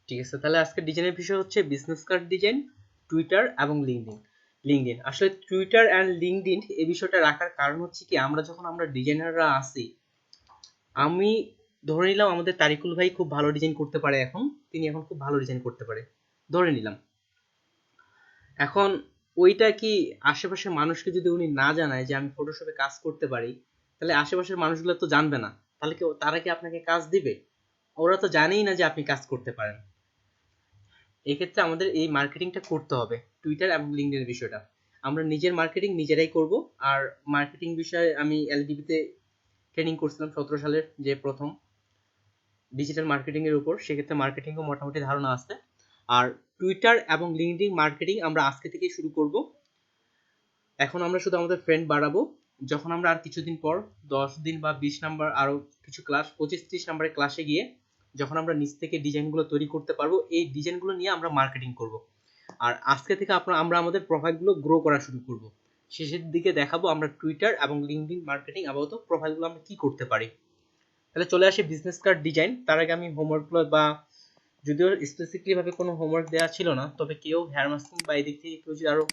ঠিক আছে, তাহলে আজকে ডিজাইনের বিষয় হচ্ছে বিজনেস কার্ড ডিজাইন, টুইটার এবং লিঙ্কডইন। লিঙ্কডইন আসলে টুইটার অ্যান্ড লিঙ্কডইন এই বিষয়টা রাখার কারণ হচ্ছে কি, আমরা ডিজাইনাররা আছি, আমি ধরে নিলাম আমাদের তারিকুল ভাই খুব ভালো ডিজাইন করতে পারে, তিনি এখন খুব ভালো ডিজাইন করতে পারে ধরে নিলাম। এখন ওইটা কি আশেপাশের মানুষকে যদি উনি না জানায় যে আমি ফটোশপে কাজ করতে পারি, তাহলে আশেপাশের মানুষগুলো তো জানবে না, তাহলে কি তারা কি আপনাকে কাজ দিবে? ওরা তো জানেই না যে আপনি কাজ করতে পারেন। এক্ষেত্রে আমাদের এই মার্কেটিংটা করতে হবে, টুইটার এবং লিঙ্কডইনের বিষয়টা আমরা নিজের মার্কেটিং নিজেরাই করব। আর মার্কেটিং বিষয়ে আমি এলডিবিতে ট্রেনিং করছিলাম 17 সালের যে প্রথম ডিজিটাল মার্কেটিং এর উপর, সেক্ষেত্রে মার্কেটিংও মোটামুটি ধারণা আছে। আর টুইটার এবং লিঙ্কডইন মার্কেটিং আমরা আজকে থেকেই শুরু করব। এখন আমরা শুধু আমাদের ফ্রেন্ড বাড়াবো, যখন আমরা আর কিছুদিন পর 10 দিন বা 20 নাম্বার আরো কিছু ক্লাস 25-30 নাম্বারের ক্লাসে গিয়ে যখন আমরা নিচ থেকে ডিজাইনগুলো তৈরি করতে পারবো, এই ডিজাইনগুলো নিয়ে আমরা মার্কেটিং করব। আর আজকে থেকে আমরা আমাদের প্রোফাইলগুলো গ্রো করা শুরু করব। শেষের দিকে দেখাবো আমরা টুইটার এবং লিঙ্কডইন মার্কেটিং আপাতত প্রোফাইলগুলো আমরা কি করতে পারি। তাহলে চলে আসে বিজনেস কার্ড ডিজাইন। তার আগে আমি হোমওয়ার্কগুলো বা যদিও স্পেসিফিকলি ভাবে কোনো হোমওয়ার্ক দেওয়া ছিল না, তবে কেউ হেয়ার মাস্কিং বা এদিক থেকে কেউ যদি আরো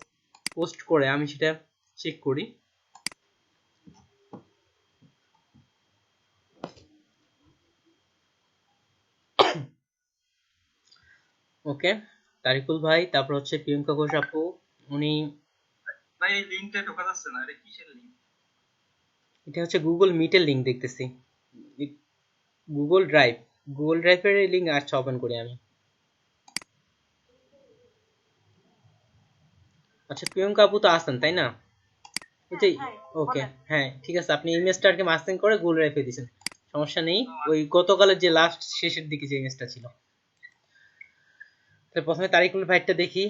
পোস্ট করে আমি সেটা চেক করি। ওকে, তারিকুল ভাই, তারপর হচ্ছে প্রিয়াঙ্কা ঘোষ আপু, উনি ভাই এই লিংকটা ঢোকা যাচ্ছে না, এটা কিসের লিংক? এটা হচ্ছে গুগল মিটের লিংক দেখতেছি, গুগল ড্রাইভ, গুগল ড্রাইভের লিংক। আচ্ছা, ওপেন করি আমি। আচ্ছা, প্রিয়াঙ্কা আপু তো আছেন তাই না? হ্যাঁ এটাই। ভাই, ওকে, বলেন। হ্যাঁ ঠিক আছে, আপনি ইমেজটা আর কি মাস্কিং করে গুগল ড্রাইভে দিয়েছেন, সমস্যা নেই। ওই গতকালের যে লাস্ট শেষের দিকে যে ইমেজটা ছিল। তাহলে প্রথমে তারিকুল ভাইটা দেখি।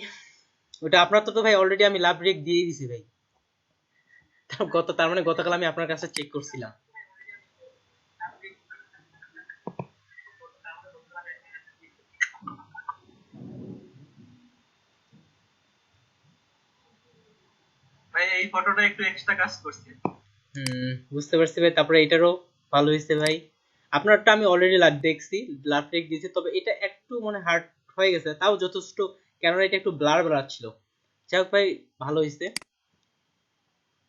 ওটা আপনার তো ভাই অলরেডি আমি লাভ রেক দিয়ে দিছি ভাই। তার মানে গতকাল আমি আপনার কাছে চেক করছিলাম। ভাই এই ফটোটা একটু এক্সট্রা কাজ করছে। বুঝতে পারছি ভাই। তারপরে এটারও ভালো হয়েছে ভাই। আপনারটা আমি অলরেডি লাভ দেখছি, লাভ রেক দিয়েছি, তবে এটা একটু মানে হার্ড হয়ে গেছে, তাও যথেষ্ট। কেননা এটা একটু ব্লার ব্লার ছিল। যাই হোক ভাই, ভালো হয়েছে।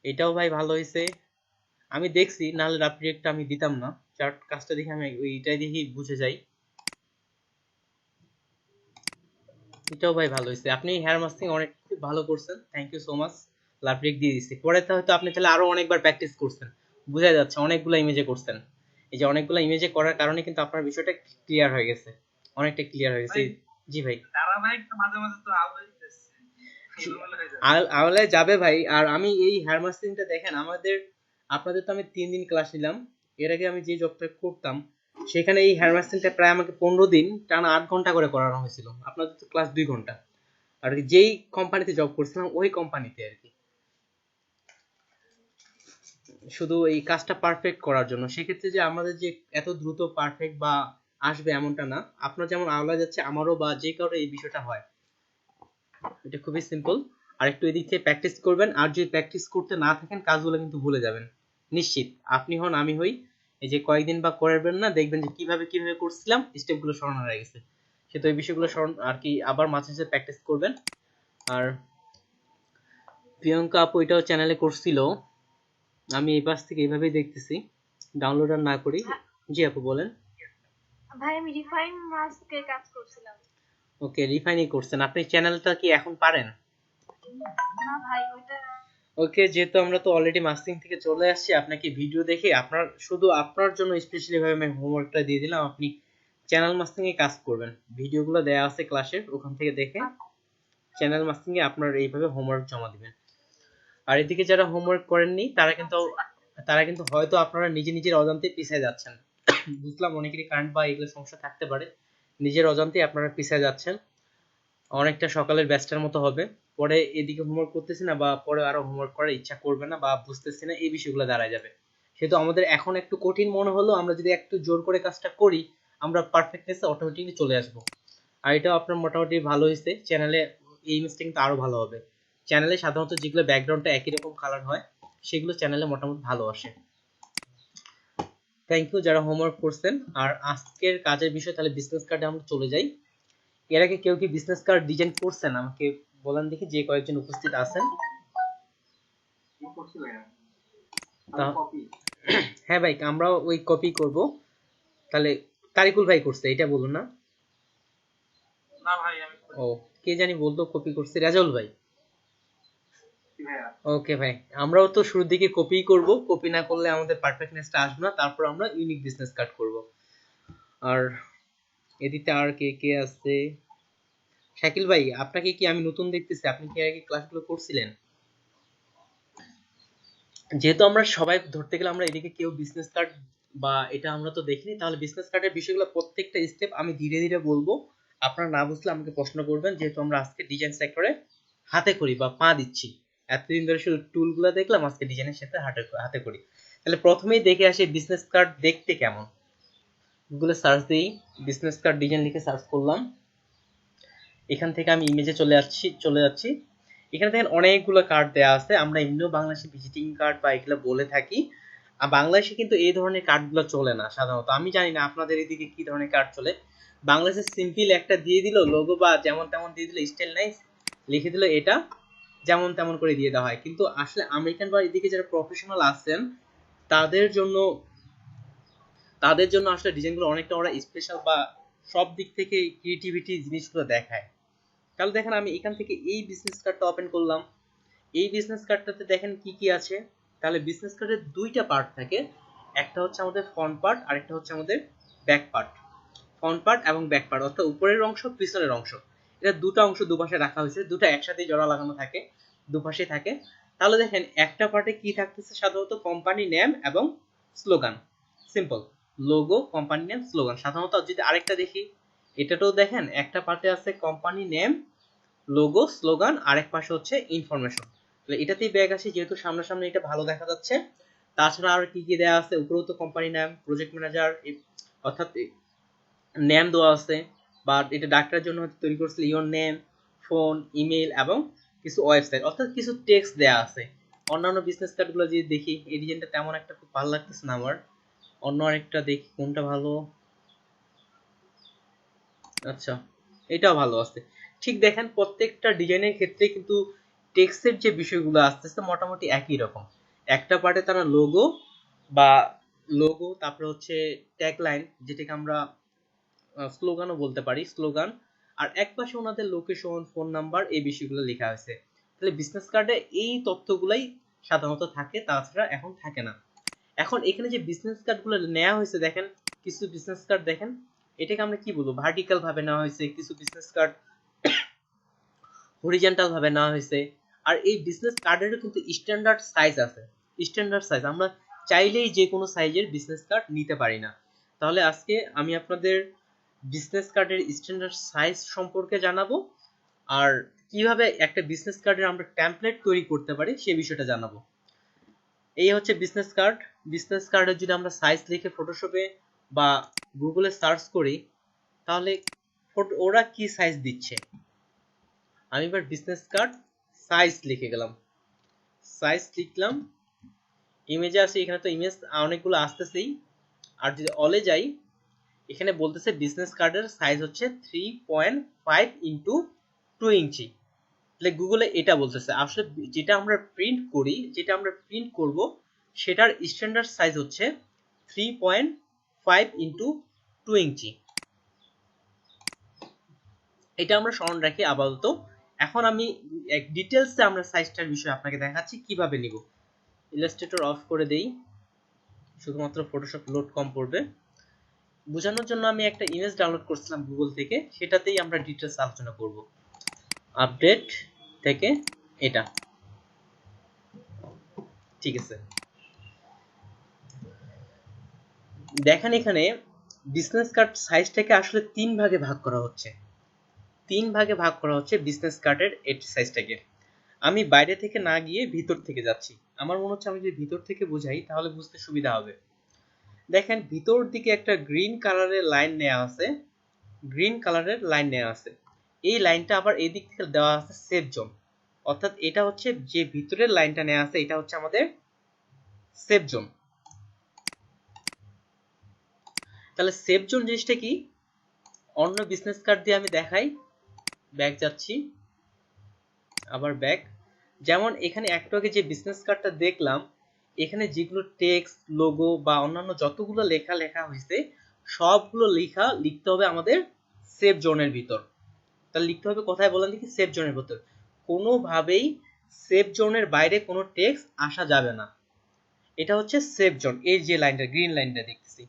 এটাও ভাই ভালো হয়েছে। আমি দেখছি, নাহলে লাভ রেকটা আমি দিতাম না। চার্ট কাজটা দেখে আমি ওইটাই দেখি বুঝে যাই। এটাও ভাই ভালো হয়েছে। আপনি হেয়ার মাস্কিং অনেক খুব ভালো করছেন, thank you so much. Love react দিয়ে দিচ্ছি, পরে তো হয়তো আপনি তাহলে আরো অনেকবার প্র্যাকটিস করছেন, বোঝা যাচ্ছে অনেকগুলো ইমেজে করছেন। এই যে অনেকগুলো ইমেজে করার কারণে কিন্তু আপনার বিষয়টা ক্লিয়ার হয়ে গেছে, অনেকটা ক্লিয়ার হয়ে গেছে। ভাই জি ভাই। ধারাবাহিক তো মাঝে মাঝে তো আউলাই দিচ্ছে, এলোমেলো হয়ে যাচ্ছে। আওলায় যাবে ভাই। আর আমি এই হেয়ার মাস্কিংটা দেখেন, আপনাদের তো আমি 3 দিন ক্লাস নিলাম। এর আগে আমি যে জবটা করতাম সেখানে এই হেয়ার মাস্কিংটা প্রায় আমাকে 15 দিন টানা 8 ঘন্টা করে করানো হয়েছিল, আপনাদের তো ক্লাস 2 ঘন্টা। আর কি যেই কোম্পানিতে জব করছিলাম ওই কোম্পানিতে আর কি, শুধু এই কাজটা পারফেক্ট করার জন্য। সেক্ষেত্রে যে আমাদের যে এত দ্রুত পারফেক্ট বা আসবে এমনটা না। আপনার যেমন আওলা যাচ্ছে, আমারও বা যে কারো এই বিষয়টা হয়। এটা খুবই সিম্পল। আর একটু এদিক থেকে প্র্যাকটিস করবেন, আর যদি প্র্যাকটিস করতে না থাকেন কাজগুলো কিন্তু ভুলে যাবেন নিশ্চিত। আপনি হন আমি হই, এই যে কয়েকদিন বা করবেন না, দেখবেন যে কিভাবে কিভাবে করছিলাম স্টেপগুলো স্মরণ হয়ে গেছে। সে তো এই বিষয়গুলো স্মরণ আর কি আবার মাঝে মাঝে প্র্যাকটিস করবেন। আর প্রিয়াঙ্কা আপু এটাও চ্যানেলে করছিল, আমি এই পাশ থেকে এইভাবেই দেখতেছি, ডাউনলোড আর না করি। ভা- জি আপু বলেন। ভাই আমি রিফাইন মাস্কের কাজ করছিলাম। ওকে, রিফাইনিং করছেন আপনি, চ্যানেলটা কি এখন পারেন? না ভাই, ওইটা ওকে, যেহেতু আমরা তো অলরেডি মাস্কিং থেকে চলে আসছি, আপনাকে ভিডিও দেখে শুধু আপনার জন্য স্পেশালি ভাবে আমি হোমওয়ার্কটা দিয়ে দিলাম, আপনি চ্যানেল মাস্কিং এ কাজ করবেন। ভিডিওগুলো দেয়া আছে ক্লাসের, ওখান থেকে দেখে চ্যানেল মাস্কিং এ আপনার এইভাবে হোমওয়ার্ক জমা দিবেন। আর এদিকে যারা হোমওয়ার্ক করেননি তারা কিন্তু হয়তো আপনারা নিজের অজান্তে পিছিয়ে যাচ্ছেন। বুঝলাম অনেকেরই কারেন্ট বা এগুলো সমস্যা থাকতে পারে, নিজের অজান্তে আপনারা পিছিয়ে যাচ্ছেন। অনেকটা সকালের ব্যাচটার মতো হবে, পরে এদিকে হোমওয়ার্ক করতেছি না বা পরে আরো হোমওয়ার্ক করার ইচ্ছা করবে না বা বুঝতেছি না, এই বিষয়গুলো দাঁড়ায় যাবে। সেহেতু আমাদের এখন একটু কঠিন মনে হলো, আমরা যদি একটু জোর করে কাজটা করি আমরা পারফেক্টনেসে অটোমেটিকলি চলে আসবো। আর এটাও আপনার মোটামুটি ভালো হয়েছে। চ্যানেলে এই ইমেজটা কিন্তু আরো ভালো হবে। চ্যানেলে সাধারণত যেগুলো ব্যাকগ্রাউন্ডটা একই রকম কালার হয় সেগুলো চ্যানেলে মোটামুটি ভালো আসে। থ্যাংক ইউ যারা হোমওয়ার্ক করছেন। আর আজকের কাজের বিষয় তাহলে বিজনেস কার্ডে আমরা চলে যাই। এর আগে কেউ কি বিজনেস কার্ড ডিজাইন করছেন? আমাকে বলেন দেখি, যে কয়েকজন উপস্থিত আছেন। হ্যাঁ ভাই, আমরাও ওই কপি করব। তাহলে তারিকুল ভাই করছে এটা বলুন না? না ভাই আমি ও, কে জানি বলতো কপি করছে, রাজাউল ভাই। ওকে ভাই, আমরাও তো শুরুর দিকে কপি করব, কপি না করলে আমাদের পারফেক্টনেসটা আসবে না, তারপর আমরা ইউনিক বিজনেস কার্ড করব। আর এদিকে আর কে কে আছে? শাকিল ভাই, আপনাকে কি আমি নতুন দেখতেছি, আপনি কি আগে ক্লাসগুলো করছিলেন? যেহেতু আমরা সবাই ধরতে গেলে আমরা এদিকে কেউ বিজনেস কার্ড বা এটা আমরা তো দেখিনি, তাহলে বিজনেস কার্ডের বিষয়গুলো প্রত্যেকটা স্টেপ আমি ধীরে ধীরে বলবো। আপনারা না বুঝলে আমাকে প্রশ্ন করবেন, যেহেতু আমরা আজকে ডিজাইন সেক্টরে হাতে করি বা পা দিচ্ছি। এতদিন ধরে শুধু টুলগুলো দেখলাম, আজকে ডিজাইনের সাথে হাতে হাতে করি। তাহলে প্রথমেই দেখে আসি বিজনেস কার্ড দেখতে কেমন। গুগলে সার্চ দিই, বিজনেস কার্ড ডিজাইন লিখে সার্চ করলাম। এখান থেকে আমি ইমেজে চলে যাচ্ছি। এখানে দেখেন অনেকগুলো কার্ড দেওয়া আছে। আমরা এমনিও বাংলাদেশে ভিজিটিং কার্ড বা এগুলো বলে থাকি। আর বাংলাদেশে কিন্তু এই ধরনের কার্ডগুলো চলে না সাধারণত। আমি জানি না আপনাদের এদিকে কি ধরনের কার্ড চলে। বাংলাদেশে সিম্পল একটা দিয়ে দিল লোগো বা যেমন তেমন দিয়ে দিল, স্টাইল নাইস লিখে দিল, এটা যেমন তেমন করে দিয়ে দেওয়া হয়। কিন্তু আসলে আমেরিকান বা এদিকে যারা প্রফেশনাল আছেন তাদের জন্য তাদের জন্য আসলে ডিজাইনগুলো অনেকটা ওরা স্পেশাল বা সব দিক থেকে ক্রিয়েটিভিটি জিনিসগুলো দেখায়। তাহলে দেখেন আমি এখান থেকে এই বিজনেস কার্ডটা ওপেন করলাম। এই বিজনেস কার্ডটাতে দেখেন কি কি আছে। তাহলে বিজনেস কার্ডের দুইটা পার্ট থাকে, একটা হচ্ছে আমাদের ফ্রন্ট পার্ট আর একটা হচ্ছে আমাদের ব্যাক পার্ট। ফ্রন্ট পার্ট এবং ব্যাক পার্ট অর্থাৎ উপরের অংশ পিছনের অংশ, এটা দুটো অংশ দুপাশে রাখা হয়েছে, দুটো একসাথে জোড়া লাগানো থাকে, দুপাশে থাকে। তাহলে দেখেন একটা পার্টে কি থাকতেছে, সাধারণত কোম্পানি নেম এবং slogan, simple logo, company name, slogan. সাধারণত যদি আরেকটা দেখি, এটাতেও দেখেন একটা পার্টে আছে কোম্পানি নেম, লোগো, স্লোগান, আরেক পাশে হচ্ছে ইনফরমেশন। তাহলে এটাতেই ব্যাগ আসে, যেহেতু সামনাসামনি এটা ভালো দেখা যাচ্ছে। তাছাড়া আর কি কি দেওয়া আছে, উপরেও তো কোম্পানি নাম, প্রজেক্ট ম্যানেজার অর্থাৎ নেম দেওয়া আছে, বা এটা ডাক্তারের জন্য হয়তো তৈরি করছিল, ইওর নেম, ফোন, ইমেল এবং কিছু ওয়েবসাইট অর্থাৎ কিছু টেক্সট দেওয়া আছে। অন্যান্য বিজনেস কার্ডগুলো যদি দেখি, এই ডিজাইনটা তেমন একটা খুব ভালো লাগতেছে না আমার। অন্য আরেকটা দেখি কোনটা ভালো। আচ্ছা, এটাও ভালো আছে। ঠিক দেখেন প্রত্যেকটা ডিজাইনের ক্ষেত্রে কিন্তু টেক্সটের যে বিষয়গুলো আসতে আসতে মোটামুটি একই রকম। একটা পার্টে তারা লোগো বা লোগো, তারপরে হচ্ছে ট্যাগলাইন, যেটাকে আমরা স্লোগানও বলতে পারি, স্লোগান, আর এক পাশে ওনাদের লোকেশন, ফোন নাম্বার, এই বিষয়গুলো লেখা আছে। তাহলে বিজনেস কার্ডে এই তথ্যগুলাই সাধারণত থাকে, তাছাড়া এখন থাকে না। এখন এখানে যে বিজনেস কার্ডগুলো নেওয়া হয়েছে দেখেন, কিছু বিজনেস কার্ড দেখেন, এটাকে আমরা কি বলবো, ভার্টিক্যাল ভাবে নেওয়া হয়েছে, কিছু বিজনেস কার্ড হরিজন্টাল ভাবে নেওয়া হয়েছে। আর এই বিজনেস কার্ডেরও কিন্তু স্ট্যান্ডার্ড সাইজ আছে। স্ট্যান্ডার্ড সাইজ আমরা চাইলেই যে কোনো সাইজের বিজনেস কার্ড নিতে পারি না। তাহলে আজকে আমি আপনাদের বিজনেস কার্ডের স্ট্যান্ডার্ড সাইজ সম্পর্কে জানাবো, আর কিভাবে একটা বিজনেস কার্ডের আমরা টেমপ্লেট তৈরি করতে পারি সে বিষয়টা জানাবো। এই হচ্ছে বিজনেস কার্ড। বিজনেস কার্ডের যদি আমরা সাইজ লিখে ফটোশপে বা গুগলে সার্চ করি, তাহলে ওরা কি সাইজ দিচ্ছে। আমি এবার বিজনেস কার্ড সাইজ লিখে গেলাম, সাইজ লিখলাম, ইমেজে আসি, এখানে তো ইমেজ অনেকগুলো আসতেছেই। আর যদি অলে যাই, এখানে বলতেছে বিজনেস কার্ডের সাইজ হচ্ছে 3.5 ইন্টু 2 ইঞ্চি। তাহলে গুগলে এটা বলতেছে। আসলে যেটা আমরা প্রিন্ট করি, যেটা আমরা প্রিন্ট করব, সেটার স্ট্যান্ডার্ড সাইজ হচ্ছে 3.5 ইন্টু 2 ইঞ্চি। এটা আমরা স্মরণ রাখি আপাতত। এখন আমি এক ডিটেলসে আমরা সাইজটার বিষয়ে আপনাকে দেখাচ্ছি কিভাবে নিব। ইলাস্ট্রেটর অফ করে দেই, শুধুমাত্র ফটোশপ লোড কম পড়বে। বোঝানোর জন্য আমি একটা ইমেজ ডাউনলোড করছিলাম গুগল থেকে, সেটাতেই আমরা ডিটেলস আলোচনা করব। আপডেট থেকে এটা, ঠিক আছে। দেখেন এখানে বিজনেস কার্ড সাইজটাকে আসলে তিন ভাগে ভাগ করা হচ্ছে। তিন ভাগে ভাগ করা হচ্ছে বিজনেস কার্ডের এই সাইজটাকে। আমি বাইরে থেকে না গিয়ে ভিতর থেকে যাচ্ছি। আমার মনে হচ্ছে আমি যদি ভিতর থেকে বোঝাই তাহলে বুঝতে সুবিধা হবে। দেখেন ভিতর দিকে একটা গ্রিন কালারের লাইন নেওয়া আছে, গ্রিন কালারের লাইন নেওয়া আছে। এই লাইনটা আবার এই দিক থেকে দেওয়া আছে সেফ জোন, অর্থাৎ এটা হচ্ছে যে ভিতরের লাইনটা নেওয়া আছে, এটা হচ্ছে আমাদের সেফ জোন। তাহলে সেফ জোন জিনিসটা কি, অন্য বিজনেস কার্ড দিয়ে আমি দেখাই। ব্যাক যাচ্ছি, আবার ব্যাক। যেমন এখানে একটু আগে যে বিজনেস কার্ডটা দেখলাম, এখানে যেগুলো টেক্সট, লোগো বা অন্যান্য যতগুলো লেখা লেখা হয়েছে সবগুলো লিখতে হবে আমাদের সেভ জোনের ভিতর। তাহলে লিখতে হবে কোথায় বলেন দেখি? সেভ জোনের ভিতর। কোনোভাবেই সেভ জোনের বাইরে কোনো টেক্সট আসা যাবে না। এটা হচ্ছে সেভ জোন। এই যে লাইনটা, গ্রিন লাইনটা দেখতেছি,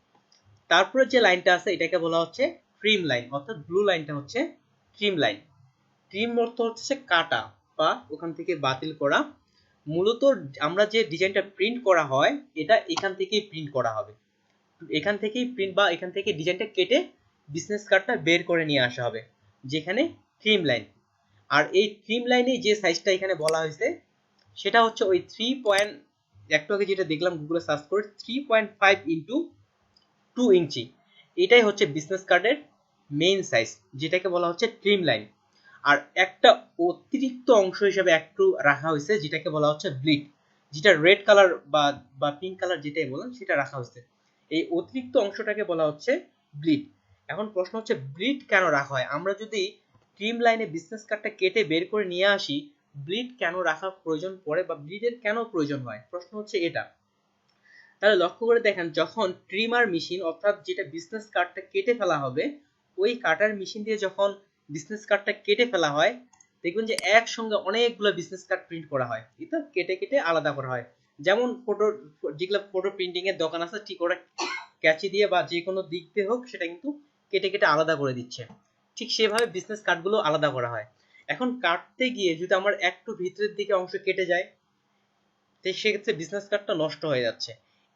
তারপরে যে লাইনটা আছে এটাকে বলা হচ্ছে ট্রিম লাইন, অর্থাৎ ব্লু লাইনটা হচ্ছে ট্রিম লাইন। ট্রিম অর্থ হচ্ছে কাটা বা ওখান থেকে বাতিল করা। মূলত আমরা যে ডিজাইনটা প্রিন্ট করা হয় এটা এখান থেকেই প্রিন্ট করা হবে, এখান থেকেই প্রিন্ট বা এখান থেকে ডিজাইনটা কেটে বিজনেস কার্ডটা বের করে নিয়ে আসা হবে, যেখানে ট্রিম লাইন। আর এই ট্রিম লাইনে যে সাইজটা এখানে বলা হয়েছে সেটা হচ্ছে ওই 3. একটু আগে যেটা দেখলাম গুগলে সার্চ করে 3.5 ইন্টু 2 ইঞ্চি, এটাই হচ্ছে বিজনেস কার্ডের মেইন সাইজ, যেটাকে বলা হচ্ছে ট্রিম লাইন। আর একটা অতিরিক্ত অংশ হিসেবে একটু রাখা হয়েছে যেটাকে বলা হচ্ছে ব্লিড, যেটা রেড কালার বা পিঙ্ক কালার যেটাই বলেন সেটা রাখা হয়েছে। এই অতিরিক্ত অংশটাকে বলা হচ্ছে ব্লিড। এখন প্রশ্ন হচ্ছে ব্লিড কেন রাখা হয়? আমরা যদি ট্রিম লাইনে বিজনেস কার্ডটা কেটে বের করে নিয়ে আসি, ব্লিড কেন রাখার প্রয়োজন পড়ে বা ব্লিডের কেন প্রয়োজন হয়, প্রশ্ন হচ্ছে এটা। তাহলে লক্ষ্য করে দেখেন, যখন ট্রিমার মেশিন অর্থাৎ যেটা বিজনেস কার্ডটা কেটে ফেলা হবে, ওই কাটার মেশিন দিয়ে যখন বিজনেস কার্ডটা কেটে ফেলা হয়, দেখবেন যে একসঙ্গে অনেকগুলো বিজনেস কার্ড প্রিন্ট করা হয়, এটা কেটে কেটে আলাদা করা হয়। যেমন ফটো, যেগুলো ফটো প্রিন্টিং এর দোকান আছে, ঠিক ওরা ক্যাচি দিয়ে বা যে কোনো দিক দিয়ে হোক সেটা কিন্তু কেটে কেটে আলাদা করে দিচ্ছে, ঠিক সেভাবে বিজনেস কার্ডগুলো আলাদা করা হয়। এখন কাটতে গিয়ে যদি আমার একটু ভিতরের দিকে অংশ কেটে যায়, তো সেক্ষেত্রে বিজনেস কার্ডটা নষ্ট হয়ে যাচ্ছে।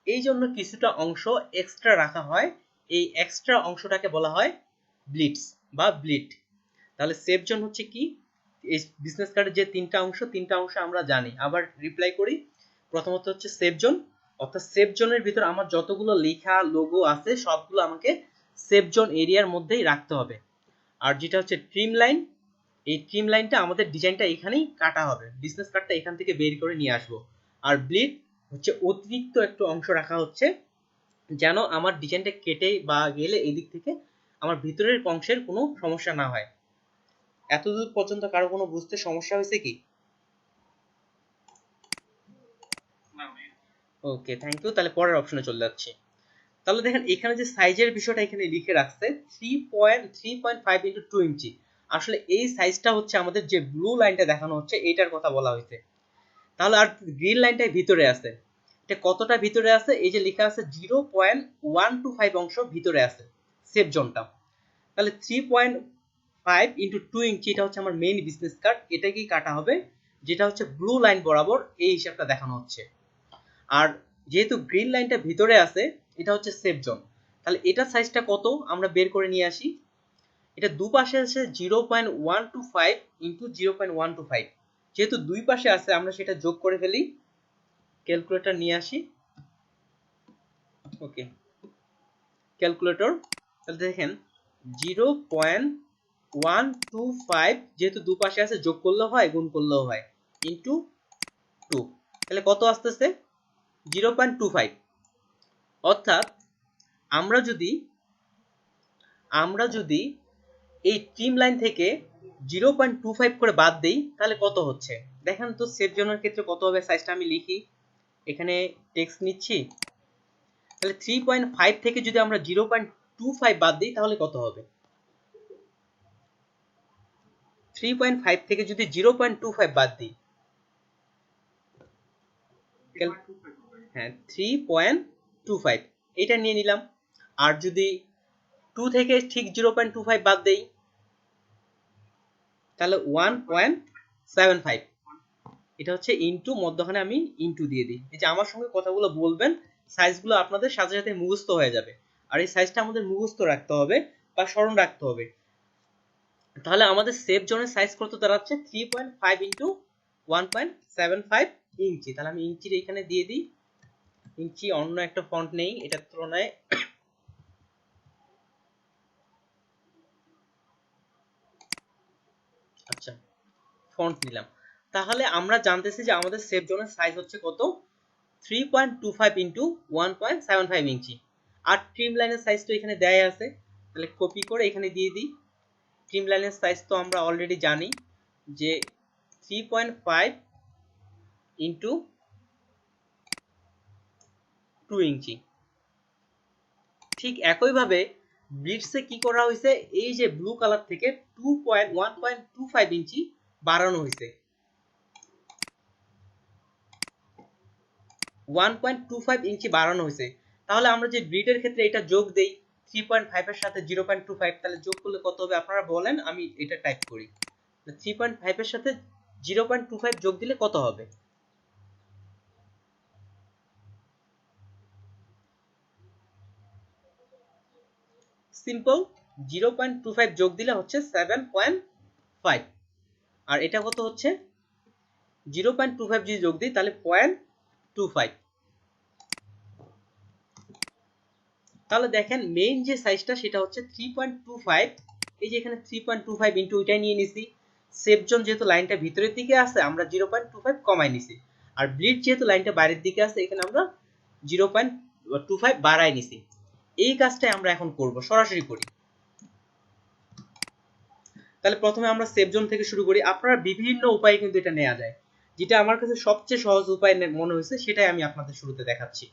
এই জন্য কিছুটা অংশ এক্সট্রা রাখা হয়, এই এক্সট্রা অংশটাকে বলা হয় ব্লিডস বা ব্লিড। তাহলে সেভ জোন হচ্ছে কি? এই বিজনেস কার্ডের যে তিনটা অংশ আমরা জানি, আবার রিপ্লাই করি। প্রথমত হচ্ছে সেভ জোন, অর্থাৎ সেভ জোনের ভিতর আমার যতগুলো লেখা লোগো আছে সবগুলো আমাকে সেভ জোন এরিয়ার মধ্যেই রাখতে হবে। আর যেটা হচ্ছে ট্রিম লাইন, এই ট্রিম লাইনটা আমাদের ডিজাইনটা এখানেই কাটা হবে, বিজনেস কার্ডটা এখান থেকে বের করে নিয়ে আসবো। আর ব্লিড হচ্ছে অতিরিক্ত একটু অংশ রাখা হচ্ছে, যেন আমার ডিজাইনটা কেটে বা গেলে এই দিক থেকে আমার ভিতরের অংশের কোনো সমস্যা না হয়। এতদূর পর্যন্ত কারো কোনো বুঝতে সমস্যা হয়েছে কি? ওকে, থ্যাংক ইউ। তাহলে পরের অপশনে চলে যাচ্ছি। তাহলে দেখেন এখানে যে সাইজের বিষয়টা এখানে লিখে রাখছে 3.5 ইন্টু 2 ইঞ্চি, আসলে এই সাইজটা হচ্ছে আমাদের যে ব্লু লাইনটা দেখানো হচ্ছে এটার কথা বলা হয়েছে। তাহলে আর গ্রিন লাইনটাই ভিতরে আছে, এটা কতটা ভিতরে আছে? এই যে লেখা আছে 0.125 অংশ ভিতরে আছে সেফ জোনটা। তাহলে 3.5 ইন্টু 2 ইঞ্চি এটা হচ্ছে আমার মেইন বিজনেস কার্ড, এটাকেই কাটা হবে, যেটা হচ্ছে ব্লু লাইন বরাবর এই হিসাবটা দেখানো হচ্ছে। আর যেহেতু গ্রিন লাইনটা ভিতরে আছে, এটা হচ্ছে সেফ জোন। তাহলে এটার সাইজটা কত আমরা বের করে নিয়ে আসি। এটা দুপাশে আছে 0.125 ইন্টু 0.125, যেহেতু দুই পাশে আছে আমরা সেটা যোগ করে ফেলি, ক্যালকুলেটর নিয়ে আসি। ওকে, ক্যালকুলেটর। তাহলে দেখেন 0.125, যেহেতু দুপাশে আছে যোগ করলেও হয় গুণ করলেও হয়, ইন্টু 2, তাহলে কত আসতেছে? 0.25। অর্থাৎ আমরা যদি এই ট্রিম লাইন থেকে 0.25 করে বাদ দেই তাহলে কত হচ্ছে দেখেন তো। সেভ জোনের ক্ষেত্রে কত হবে? সাইজটা আমি লিখি, এখানে টেক্সট নিচ্ছি। তাহলে 3.5 থেকে যদি আমরা 0.25 বাদ দিই তাহলে কত হবে? 3.5 থেকে যদি 0.25 বাদ দিই, হ্যাঁ 3.25 এটা নিয়ে নিলাম। আর যদি 2 থেকে ঠিক 0.25 বাদ দেই তাহলে 1.75, এটা হচ্ছে ইনটু, মধ্যখানে আমি ইনটু দিয়ে দিই। এই যে আমার সঙ্গে কথাগুলো বলবেন, সাইজগুলো আপনাদের সাথে সাথে মুখস্থ হয়ে যাবে। আর এই সাইজটা আমাদের মুখস্থ রাখতে হবে বা স্মরণ রাখতে হবে। তাহলে আমাদের সেভ জোনের সাইজ কত দাঁড়াচ্ছে? 3.5 ইন্টু 1.75 ইঞ্চি। তাহলে আমি ইঞ্চির এখানে দিয়ে দিই, ইঞ্চি অন্য একটা ফন্ট নেই এটার তুলনায়। আচ্ছা, ফন্ট নিলাম। তাহলে আমরা জানতেছি যে আমাদের সেভ জোনের সাইজ হচ্ছে কত? 3.25 ইন্টু 1.75 ইঞ্চি। আর ট্রিম লাইনের সাইজ তো এখানে দেয়া আছে তাহলে কপি করে এখানে দিয়ে দিই। ট্রিম লাইনের সাইজ তো আমরা অলরেডি জানি যে 3.5 ইন্টু 2 ইঞ্চি। ঠিক একইভাবে ব্লিডসে কি করা হয়েছে, এই যে ব্লু কালার থেকে 1.25 ইঞ্চি বাড়ানো হয়েছে, 1.25 ইঞ্চি বাড়ানো হয়েছে। তাহলে আমরা যে ব্লিডের ক্ষেত্রে এটা যোগ দেই 3.5 এর সাথে 0.25, তাহলে যোগ করলে কত হবে আপনারা বলেন, আমি এটা টাইপ করি। 3.5 এর সাথে 0.25 যোগ দিলে কত হবে? সিম্পল, 0.25 যোগ দিলে হচ্ছে 7.5, আর এটা কত হচ্ছে 0.25 যদি যোগ দিই তাহলে 0.25। তাহলে দেখেন মেইন যে সাইজটা সেটা হচ্ছে 3.25। এই যে এখানে 3.25 ইনটু ওইটাই নিয়ে নিছি। সেফ জোন যেহেতু লাইনটা ভিতরের দিকে আছে আমরা 0.25 কমাই নিছি, আর ব্লিড যেহেতু লাইনটা বাইরের দিকে আছে এখানে আমরা 0.25 বাড়াই নিছি। এই কাজটাই আমরা এখন করব, সরাসরি করি। তাহলে প্রথমে আমরা সেফ জোন থেকে শুরু করি। আপনারা বিভিন্ন উপায়ে কিন্তু এটা নেওয়া যায়, যেটা আমার কাছে সবচেয়ে সহজ উপায় মনে হয়েছে সেটাই আমি আপনাদের শুরুতে দেখাচ্ছি।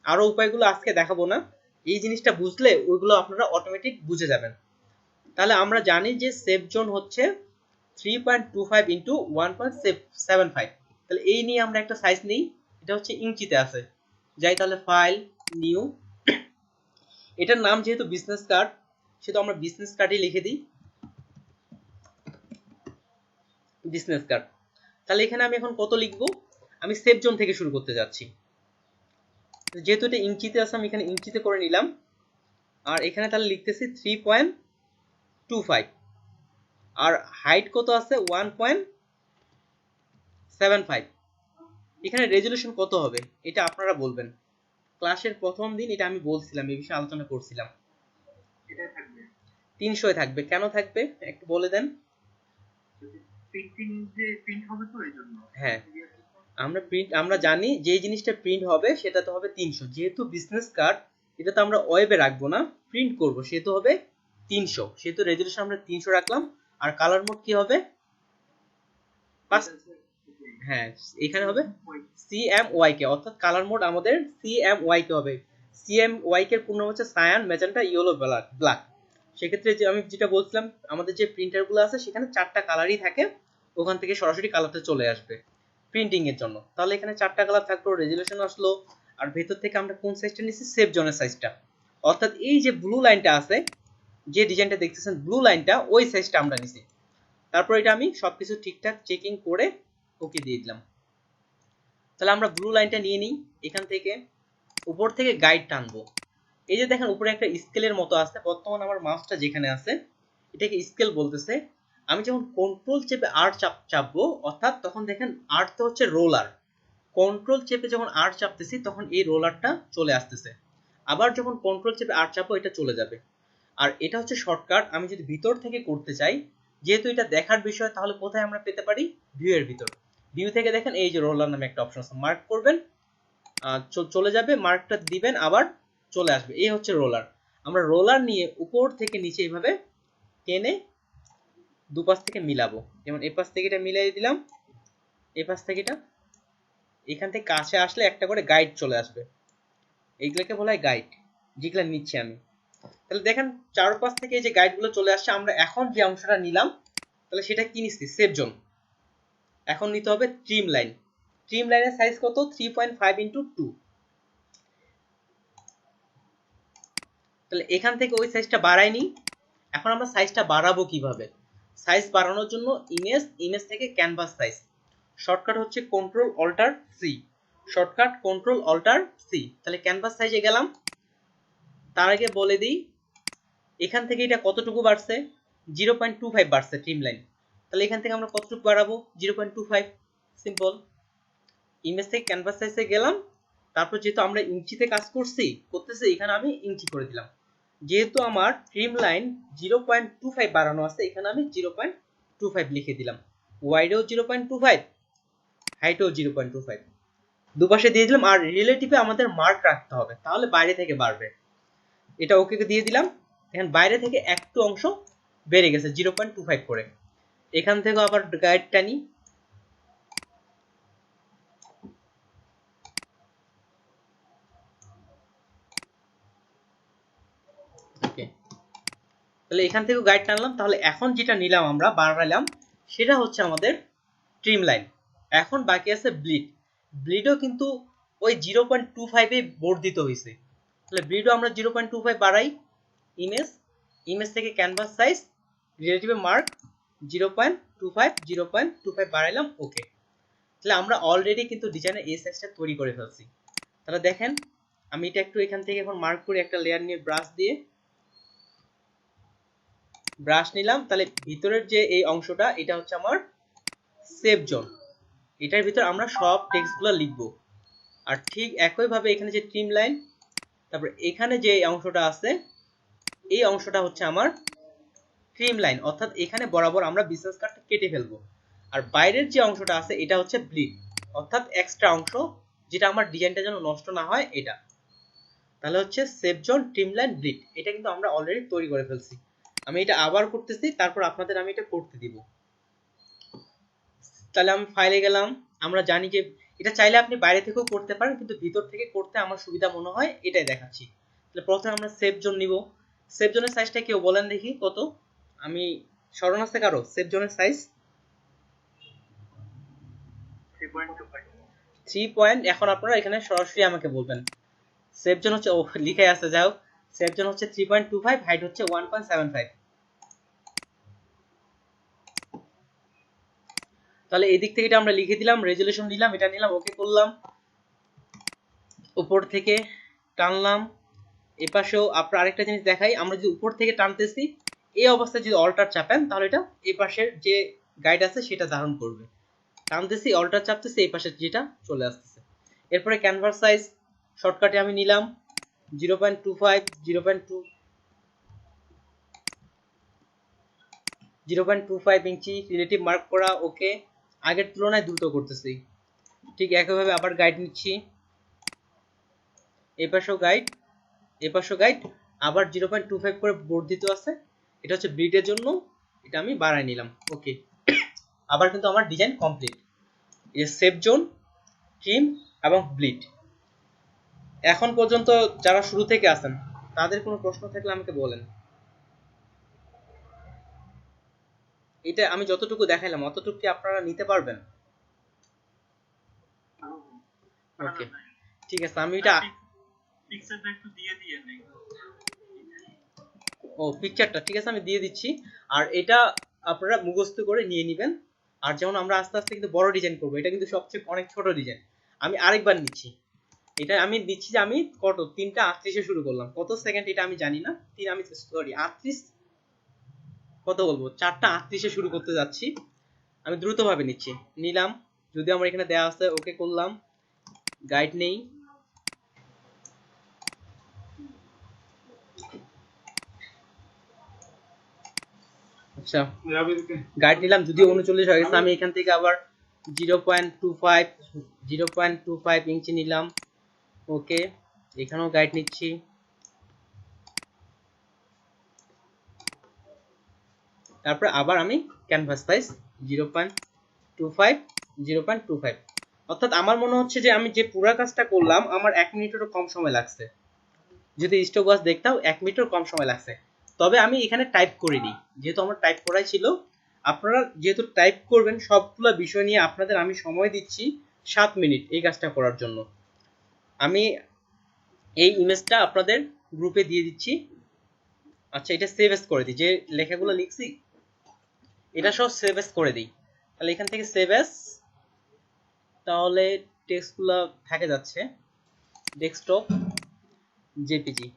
আরো উপায়গুলো আজকে দেখাবো না, এই জিনিসটা বুঝলে ওইগুলো আপনারা অটোমেটিক বুঝে যাবেন। তাহলে আমরা জানি যে সেফ জোন হচ্ছে 3.25 ইন্টু 1.75। তাহলে এই নিয়ে আমরা একটা সাইজ নিই, এটা হচ্ছে ইঞ্চিতে আছে। যাই তাহলে ফাইল, নিউ, এটার নাম যেহেতু বিজনেস কার্ড সেহেতু আমরা বিজনেস কার্ডই লিখে দিই, বিজনেস কার্ড। তাহলে এখানে আমি এখন কত লিখবো, আমি সেফ জোন থেকে শুরু করতে যাচ্ছি। যেহেতু এটা ইঞ্চিতে আছে আমি এখানে ইঞ্চিতে করে নিলাম, আর এখানে তাহলে লিখতেছি 3.25, আর হাইট কত আছে 1.75। এখানে রেজুলেশন কত হবে এটা আপনারা বলবেন। ক্লাসের প্রথম দিন এটা আমি বলছিলাম, এই বিষয়ে আলোচনা করছিলাম। এটা থাকবে 300 থাকবে, কেন থাকবে একটু বলে দেন। প্রিন্টিং যে প্রিন্ট হবে তো এই জন্য। হ্যাঁ, আমরা জানি যে জিনিসটা প্রিন্ট হবে সেটা তো হবে 300। যেহেতু বিজনেস কার্ড এটা তো আমরা ওয়েবে রাখবো না, প্রিন্ট করব, সেহেতু হবে 300। সেহেতু রেজুলেশন আমরা 300 রাখলাম। আর কালার মোড কি হবে, হ্যাঁ এখানে হবে CMYK, অর্থাৎ কালার মোড আমাদের CMYK হবে। CMYK এর পূর্ণ হচ্ছে সায়ান, ম্যাজেন্টা, ইয়েলো, ব্ল্যাক। সেক্ষেত্রে যে আমি যেটা বলছিলাম আমাদের যে প্রিন্টারগুলো আছে সেখানে 4টা কালারই থাকে, ওখান থেকে সরাসরি কালারটা চলে আসবে প্রিন্টিং এর জন্য। তাহলে এখানে 4টা কালার থাকলো, রেজুলেশন আসলো। আর ভেতর থেকে আমরা কোন সাইজটা নিচ্ছি, সেফ জোনের সাইজটা, অর্থাৎ এই যে ব্লু লাইনটা আছে, যে ডিজাইনটা দেখতেছেন ব্লু লাইনটা, ওই সাইজটা আমরা নিছি। তারপর এটা আমি সবকিছু ঠিকঠাক চেকিং করে ওকে দিয়ে দিলাম। তাহলে আমরা ব্লু লাইনটা নিয়ে নিই, এখান থেকে উপর থেকে গাইড টানবো। এই যে দেখেন উপরে একটা স্কেলের মতো আছে, বর্তমান আমার মাউসটা যেখানে আছে এটাকে স্কেল বলতেছে। আমি যখন কন্ট্রোল চেপে আর চাপবো, অর্থাৎ তখন দেখেন আর তো হচ্ছে রোলার, কন্ট্রোল চেপে যখন আর চাপতেছি তখন এই রোলারটা চলে আসতেছে। আবার যখন কন্ট্রোল চেপে আর চাপবো এটা চলে যাবে। আর এটা হচ্ছে শর্টকাট। আমি যদি ভিতর থেকে করতে চাই, যেহেতু এটা দেখার বিষয়, তাহলে কোথায় আমরা পেতে পারি, ভিউ এর ভিতর। ভিউ থেকে দেখেন এই যে রোলার নামে একটা অপশন আছে, মার্ক করবেন, চলে যাবে, মার্কটা দিবেন, আবার চলে আসবে। এই হচ্ছে রোলার। আমরা রোলার নিয়ে উপর থেকে নিচে এইভাবে টেনে দুপাশ থেকে মিলাবো। যেমন এই পাশ থেকে এটা মিলাই দিলাম, এই পাশ থেকে এটা, এখান থেকে কাছে আসলে একটা করে গাইড চলে আসবে। এইগুলোকে বলা হয় গাইড, যেগুলো নিচ্ছি আমি। তাহলে দেখেন চারপাশ থেকে এই যে গাইডগুলো চলে আসছে। আমরা এখন যে অংশটা নিলাম তাহলে সেটা কি নিচ্ছি, সেফ জোন। এখন নিতে হবে ট্রিম লাইন। ট্রিম লাইনের সাইজ কত, 3.5 ইন্টু 2। তাহলে এখান থেকে ওই সাইজটা বাড়াই নি। এখন আমরা সাইজটা বাড়াবো কিভাবে, সাইজ বাড়ানোর জন্য ইমেজ থেকে ক্যানভাস সাইজ, শর্টকাট হচ্ছে control alter C, shortcut control alter C. তাহলে ক্যানভাস সাইজে গেলাম। তার আগে বলে দিই এখান থেকে এটা কতটুকু বাড়ছে, 0.25 বাড়ছে ট্রিম লাইন। তাহলে এখান থেকে আমরা কতটুকু বাড়াবো, 0.25। সিম্পল, ইমেজ থেকে ক্যানভাস সাইজে গেলাম। তারপর যেহেতু আমরা ইঞ্চিতে কাজ করতেছি এখানে আমি ইঞ্চি করে দিলাম। যেহেতু আমার ট্রিম লাইন 0.25 বাড়ানো আছে, এখানে আমি 0.25 লিখে দিলাম। ওয়াইডেও 0.25, হাইটেও 0.25, দুপাশে দিয়ে দিলাম। আর রিলেটিভে আমাদের মার্ক রাখতে হবে, তাহলে বাইরে থেকে বাড়বে। এটা ওকে দিয়ে দিলাম। এখন বাইরে থেকে একটু অংশ বেড়ে গেছে 0.25 করে। এখান থেকে আবার গাইড টানি, ওকে, তাহলে এখান থেকে গাইড টানলাম। তাহলে এখন যেটা নিলাম আমরা বাড়াইলাম সেটা হচ্ছে আমাদের ট্রিম লাইন। এখন বাকি আছে ব্লিড। ব্লিডও কিন্তু ওই 0.25 এ বর্ধিত হয়েছে। তাহলে ব্লিডও আমরা 0.25 বাড়াই, ইমেজ, ইমেজ থেকে ক্যানভাস সাইজ রিলেটিভ মার্ক 0.25 বাড়াইলাম, ওকে। তাহলে আমরা অলরেডি কিন্তু ডিজাইনের এই সাইজটা তৈরি করে ফেলছি। তাহলে দেখেন আমি এটা একটু এখান থেকে এখন মার্ক করে একটা লেয়ার নিয়ে ব্রাশ দিয়ে ব্রাশ নিলাম। তাহলে ভিতরের যে এই অংশটা এটা হচ্ছে আমার সেভ জোন, এটার ভিতর আমরা সব টেক্সটগুলো লিখবো। আর ঠিক একইভাবে এখানে যে ট্রিম লাইন, তারপর এখানে যে অংশটা আছে এই অংশটা হচ্ছে আমার ট্রিম লাইন, অর্থাৎ এখানে বরাবর আমরা বিজনেস কার্ডটা কেটে ফেলবো। আর বাইরের যে অংশটা আছে এটা হচ্ছে ব্লিড, অর্থাৎ এক্সট্রা অংশ, যেটা আমার ডিজাইনটা যেন নষ্ট না হয় এটা। তাহলে হচ্ছে save zone, trim line, bleed, এটা কিন্তু আমরা অলরেডি তৈরি করে ফেলছি। আমি এটা আবার করতেছি, তারপর আপনাদের আমি এটা করতে দিব। তাহলে আমি ফাইলে গেলাম। আমরা জানি যে এটা চাইলে আপনি বাইরে থেকেও করতে পারেন, কিন্তু ভিতর থেকে করতে আমার সুবিধা মনে হয় এটাই দেখাচ্ছি। তাহলে প্রথমে আমরা সেভ জোন নিব। সেভ জোনের সাইজটা কেউ বলেন দেখি কত? আমি স্মরণ আছে কারো সেভ জোনের সাইজ? 3 এখন আপনারা এখানে সরাসরি আমাকে বলবেন। সেভ জোন হচ্ছে, ও লিখে আছে, যাও, সেভ জোন হচ্ছে 3.25, হাইট হচ্ছে 1.75। তাহলে এদিক থেকে এটা আমরা লিখে দিলাম, রেজুলেশন দিলাম, এটা নিলাম, ওকে করলাম। উপর থেকে টানলাম, এপাশেও আপনার আরেকটা জিনিস দেখাই, আমরা যদি উপর থেকে টানতেছি এই অবস্থায় যদি অল্টার চাপেন তাহলে এটা এই পাশের যে গাইড আছে সেটা ধারণ করবে। টানতেছি, অল্টার চাপতেছি, এই পাশে যেটা চলে আসতেছে। এরপরে ক্যানভাস সাইজ শর্টকাটে আমি নিলাম 0.25, 0.25 ইঞ্চি, রিলেটিভ মার্ক করা, ওকে। আগের তুলনায় দ্রুত করতেছি। ঠিক একইভাবে আবার গাইড নিচ্ছি, এই পাশেও গাইড, এই পাশেও গাইড, আবার 0.25 করে বর্ধিত আছে, এটা হচ্ছে ব্লিডের জন্য, এটা আমি বাড়াই নিলাম, ওকে। আবার কিন্তু আমার ডিজাইন কমপ্লিট। এই সেভ জোন, ট্রিম এবং ব্লিড। এখন পর্যন্ত যারা শুরু থেকে আছেন তাদের কোনো প্রশ্ন থাকলে আমাকে বলেন। এটা আমি যতটুকু দেখাইলাম অতটুকু কি আপনারা নিতে পারবেন? ওকে, ঠিক আছে। আমি এটা পিকচারটা একটু দিয়ে দিয়ে নেই। ও পিকচারটা ঠিক আছে, আমি দিয়ে দিচ্ছি। আর এটা আপনারা মুখস্থ করে নিয়ে নেবেন। আর যেমন আমরা আস্তে আস্তে কিন্তু বড় ডিজাইন করব, এটা কিন্তু সবচেয়ে অনেক ছোট ডিজাইন। আমি আরেকবার নিচ্ছি, এটা আমি দিচ্ছি যে আমি কত 3:38 শুরু করলাম, কত সেকেন্ড এটা আমি জানি না, আমি সরি 38, কত বলবো, 4:38 শুরু করতে যাচ্ছি। আমি দ্রুত ভাবে নিচ্ছি, নিলাম, যদি আমার এখানে দেয়া আছে, ওকে করলাম, গাইড নেই, আচ্ছা গাইড নিলাম, যদিও 39 হয়ে গেছে। আমি এখান থেকে আবার 0.25 ইঞ্চি নিলাম, ওকে। এখানেও গাইড নিচ্ছি, তারপর আবার আমি ক্যানভাস সাইজ 0.25, অর্থাৎ আমার মনে হচ্ছে যে আমি যে পুরো কাজটা করলাম আমার 1 মিনিটেরও কম সময় লাগছে। যদি স্টপ ওয়াচ দেখতাম 1 মিনিটের কম সময় লাগছে। তবে আমি এখানে টাইপ করিনি, যেহেতু আমার টাইপ করাই ছিল। আপনারা যেহেতু টাইপ করবেন সবগুলো বিষয় নিয়ে, আপনাদের আমি সময় দিচ্ছি 7 মিনিট এই কাজটা করার জন্য। আমি এই ইমেজটা আপনাদের গ্রুপে দিয়ে দিচ্ছি। আচ্ছা, এটা সেভ এস করে দিই, যে লেখাগুলো লিখছি এটা সব সেভ এস করে দিই। তাহলে এখান থেকে সেভ এস, তাহলে টেক্সটগুলো থেকে যাচ্ছে ডেস্কটপ জেপিজি।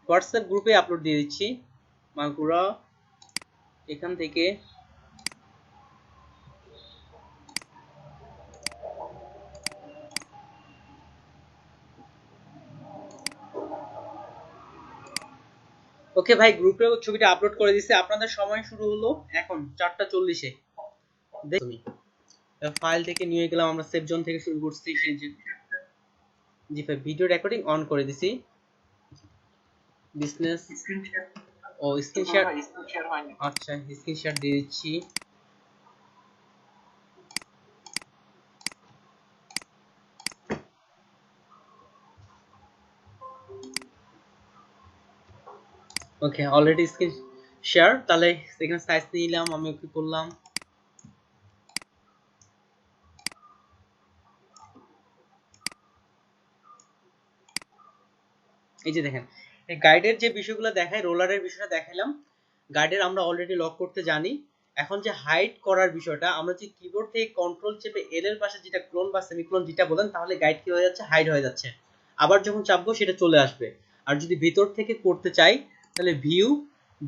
হোয়াটসঅ্যাপ গ্রুপে আপলোড দিয়ে দিচ্ছি মাগুরা। এখান থেকে ওকে ভাই, গ্রুপে ছবিটা আপলোড করে দিছে। আপনাদের সময় শুরু হলো এখন 4:40-এ। দেখুন ফাইল থেকে নিয়ে গেলাম, আমরা সেভ জোন থেকে শুরু করছি। জি ভাই ভিডিও রেকর্ডিং অন করে দিছি। বিজনেস স্ক্রিন শেয়ার ও স্ক্রিন শেয়ার, স্ক্রিন শেয়ার হয়নি। আচ্ছা স্ক্রিন শেয়ার দিয়ে দিচ্ছি। Okay already screen share. তাহলে এখানে সাইজ নিলাম, আমি ওকে করলাম। এই যে দেখেন এই গাইডের যে বিষয়গুলো দেখায়, রোলারের বিষয়টা দেখাইলাম। গাইডের আমরা অলরেডি লক করতে জানি। এখন যে হাইড করার বিষয়টা, আমরা যদি কিবোর্ড থেকে কন্ট্রোল চেপে এল এর পাশে যেটা ক্লোন বা সেমিক্লোন যেটা বলেন, তাহলে গাইড কি হয়ে যাচ্ছে, হাইড হয়ে যাচ্ছে। আবার যখন চাপবো সেটা চলে আসবে। আর যদি ভিতর থেকে করতে চাই তাহলে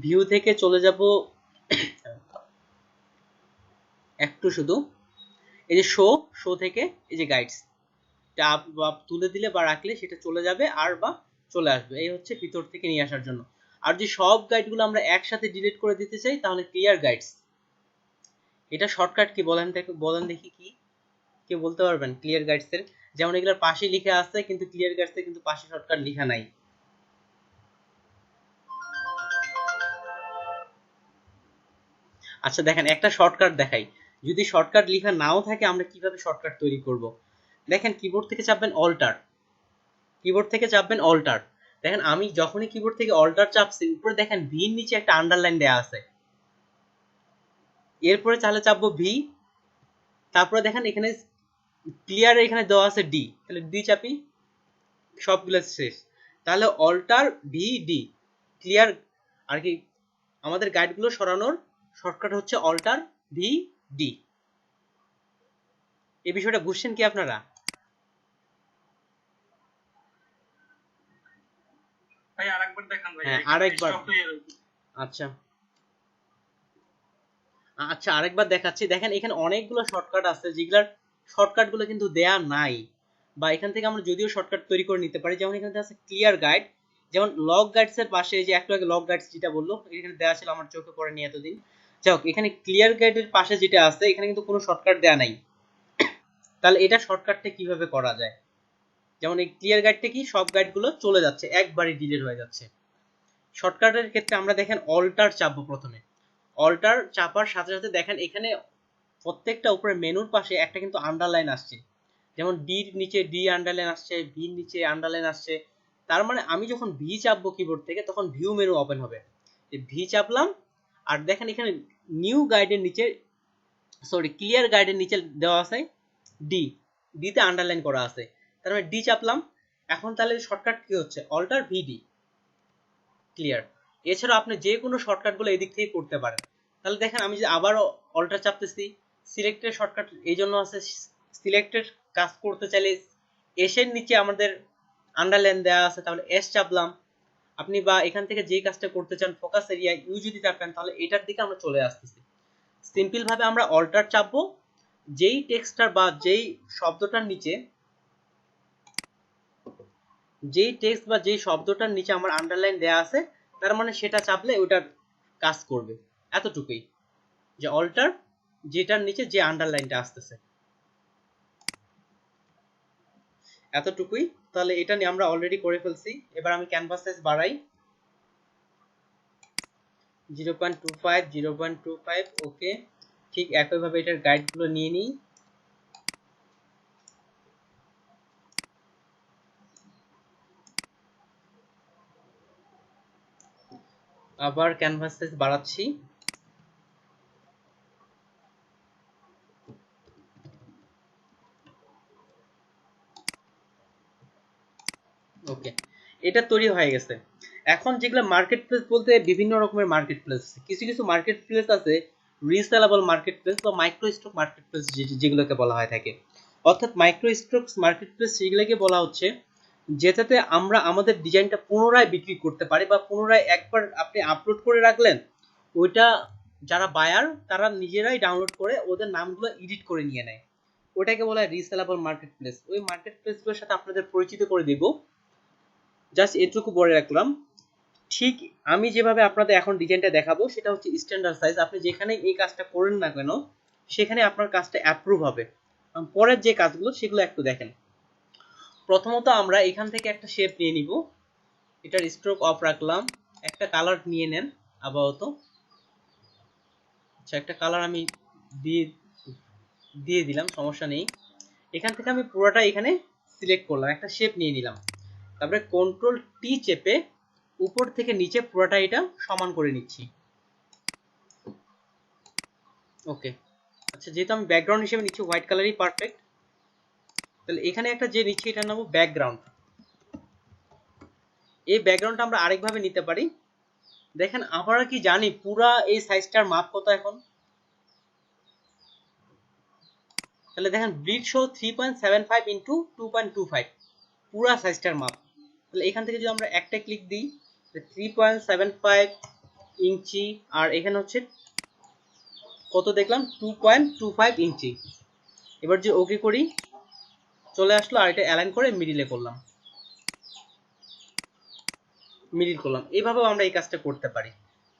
ভিউ থেকে চলে যাব একটু শুধু, এই যে শো থেকে এই যে গাইডস চাপ বা তুলে দিলে বা রাখলে সেটা চলে যাবে আর বা চলে আসবে। এই হচ্ছে ভিতর থেকে নিয়ে আসার জন্য। আর যে সব গাইডগুলো আমরা একসাথে ডিলিট করে দিতে চাই তাহলে ক্লিয়ার গাইডস। এটা শর্টকাট কি বলেন দেখি কি কেউ বলতে পারবেন ক্লিয়ার গাইডস এর? যেমন এগুলোর পাশে লিখে আছে কিন্তু ক্লিয়ার গাইডস এর কিন্তু পাশে শর্টকাট লেখা নাই। আচ্ছা দেখেন একটা শর্টকাট দেখাই। যদি শর্টকাট লেখা নাও থাকে আমরা কিভাবে শর্টকাট তৈরি করব? দেখেন কিবোর্ড থেকে চাপবেন অল্টার, কিবোর্ড থেকে চাপবেন অল্টার। দেখেন আমি যখনই কিবোর্ড থেকে অল্টার চাপছি উপরে দেখেন ভি এর নিচে একটা আন্ডারলাইন দেয়া আছে। এরপরে তাহলে চাপবো ভি, তারপরে দেখেন এখানে ক্লিয়ার এখানে দেওয়া আছে ডি, তাহলে ডি চাপি, সবগুলো শেষ। তাহলে অল্টার ভি ডি ক্লিয়ার। আর কি আমাদের গাইডগুলো সরানোর শর্টকাট হচ্ছে অল্টার ভি ডি। এই বিষয়টা বুঝছেন কি আপনারা? ভাই আরেকবার দেখান ভাই, হ্যাঁ এখানে আরেকবার, স্টপ হয়ে রয়েছে। আচ্ছা আচ্ছা আরেকবার দেখাচ্ছি। দেখেন এখানে অনেকগুলো শর্টকাট আছে যেগুলার শর্টকাট গুলো কিন্তু দেয়া নাই, বা এখান থেকে আমরা যদিও শর্টকাট তৈরি করে নিতে পারি। যেমন এখানে আছে ক্লিয়ার গাইড, যেমন লগ গাইডস এর পাশে যে একটু আগে লগ গাইডস যেটা বললো এখানে দেয়া ছিল, আমার চোখে পড়েনি এতদিন। যাই হোক এখানে ক্লিয়ার গাইডের পাশে যেটা আছে এখানে কিন্তু কোনো শর্টকাট দেয়া নাই। তাহলে এটা শর্টকাটটা কিভাবে করা যায়? যেমন এই ক্লিয়ার গাইডটা কি সব গাইডগুলো চলে যাচ্ছে, একবারে ডিলিট হয়ে যাচ্ছে। শর্টকাটের ক্ষেত্রে আমরা দেখেন অল্টার চাপবো প্রথমে। অল্টার চাপার সাথে সাথে দেখেন এখানে প্রত্যেকটা উপরে মেনুর পাশে একটা কিন্তু আন্ডারলাইন আসছে। যেমন ডির নিচে ডি আন্ডারলাইন আসছে, ভির নিচে আন্ডারলাইন আসছে। তার মানে আমি যখন ভি চাপবো কিবোর্ড থেকে তখন ভিউ মেনু ওপেন হবে। ভি চাপলাম আর দেখেন এখানে নিউ গাইডের নিচে, সরি ক্লিয়ার গাইডের নিচে দেওয়া আছে ডি, ডিতে আন্ডারলাইন করা আছে। তার মানে ডি চাপলাম। এখন তাহলে শর্টকাট কি হচ্ছে, অল্টার ভিডি ক্লিয়ার। এছাড়া আপনি যে কোনো শর্টকাট গুলো এদিক থেকে করতে পারেন। তাহলে দেখেন আমি যে আবারও অল্টার চাপতেছি, সিলেক্টের শর্টকাট এই জন্য আছে, সিলেক্টের কাজ করতে চাইলে এসের নিচে আমাদের আন্ডারলাইন দেওয়া আছে, তাহলে এস চাপলাম। আপনি বা এখান থেকে যে কাজটা করতে চান ফোকাস এরিয়া ইউ যদি চাপেন তাহলে এটার দিকে আমরা চলে আসতেছি। সিম্পল ভাবে আমরা অল্টার চাপবো, যেই টেক্সটার বা যেই শব্দটার নিচে, যেই টেক্সট বা যেই শব্দটার নিচে আমার আন্ডারলাইন দেয়া আছে তার মানে সেটা চাপলে ওটার কাজ করবে। এতটুকুই, যে অল্টার যেটার নিচে যে আন্ডারলাইনটা আসতেছে, এতটুকুই। তাহলে এটা নিয়ে আমরা অলরেডি করে ফেলছি। এবার আমি ক্যানভাস সাইজ বাড়াই 0.25 0.25। ওকে ঠিক একইভাবে এটার গাইডগুলো নিয়ে নিই। আবার ক্যানভাস সাইজ বাড়াচ্ছি। ওকে এটা তৈরি হয়ে গেছে। এখন যেগুলো মার্কেট প্লেস বলতে বিভিন্ন রকমের মার্কেট প্লেস, কিছু কিছু মার্কেট প্লেস আছে রিসেলেবল মার্কেট প্লেস বা মাইক্রো স্টক মার্কেট প্লেস যেগুলোকে বলা হয় থাকে। অর্থাৎ মাইক্রো স্টক মার্কেট প্লেস সেগুলোকে বলা হচ্ছে যেটাতে আমরা আমাদের ডিজাইনটা পুনরায় বিক্রি করতে পারি, বা পুনরায় একবার আপনি আপলোড করে রাখলেন, ওইটা যারা বায়ার তারা নিজেরাই ডাউনলোড করে ওদের নামগুলো এডিট করে নিয়ে নেয়। ওটাকে বলা হয় রিসেলেবল মার্কেট প্লেস। ওই মার্কেট প্লেসগুলোর সাথে আপনাদের পরিচিত করে দিব। জাস্ট এটুকু বলে রাখলাম। ঠিক আমি যেভাবে আপনাদের এখন ডিজাইনটা দেখাবো সেটা হচ্ছে স্ট্যান্ডার্ড সাইজ। আপনি যেখানে এই কাজটা করেন না কেন সেখানে আপনার কাজটা অ্যাপ্রুভ হবে। পরের যে কাজগুলো সেগুলো একটু দেখেন। প্রথমত আমরা এখান থেকে একটা শেপ নিয়ে নিব, এটার স্ট্রোক অফ রাখলাম, একটা কালার নিয়ে নেন আপাতত। আচ্ছা, একটা কালার আমি দিয়ে দিয়ে দিলাম, সমস্যা নেই। এখান থেকে আমি পুরোটা এখানে সিলেক্ট করলাম, একটা শেপ নিয়ে নিলাম, তারপরে কন্ট্রোল টি চেপে উপর থেকে নিচে পুরোটা এটা সমান করে নিচ্ছি। ওকে, আচ্ছা যেহেতু আমি ব্যাকগ্রাউন্ড হিসেবে নিচ্ছি হোয়াইট কালারই পারফেক্ট, তাহলে এখানে একটা যে নিচ্ছি এটার নাম ব্যাকগ্রাউন্ড। এই ব্যাকগ্রাউন্ডটা আমরা আরেকভাবে নিতে পারি। দেখেন আমরা কি জানি পুরা এই সাইজটার মাপ কত এখন? তাহলে দেখেন ব্লিড শো 3.75 ইন্টু 2.25 পুরা সাইজটার মাপ। তাহলে এখান থেকে যদি আমরা একটা ক্লিক দিই 3.75 ইঞ্চি, আর এখানে হচ্ছে কত দেখলাম 2.25 ইঞ্চি। এবার যে ওকে করি চলে আসলো, আর এটা অ্যালাইন করে মিডিলে করলাম, মিডিল করলাম। এইভাবেও আমরা এই কাজটা করতে পারি।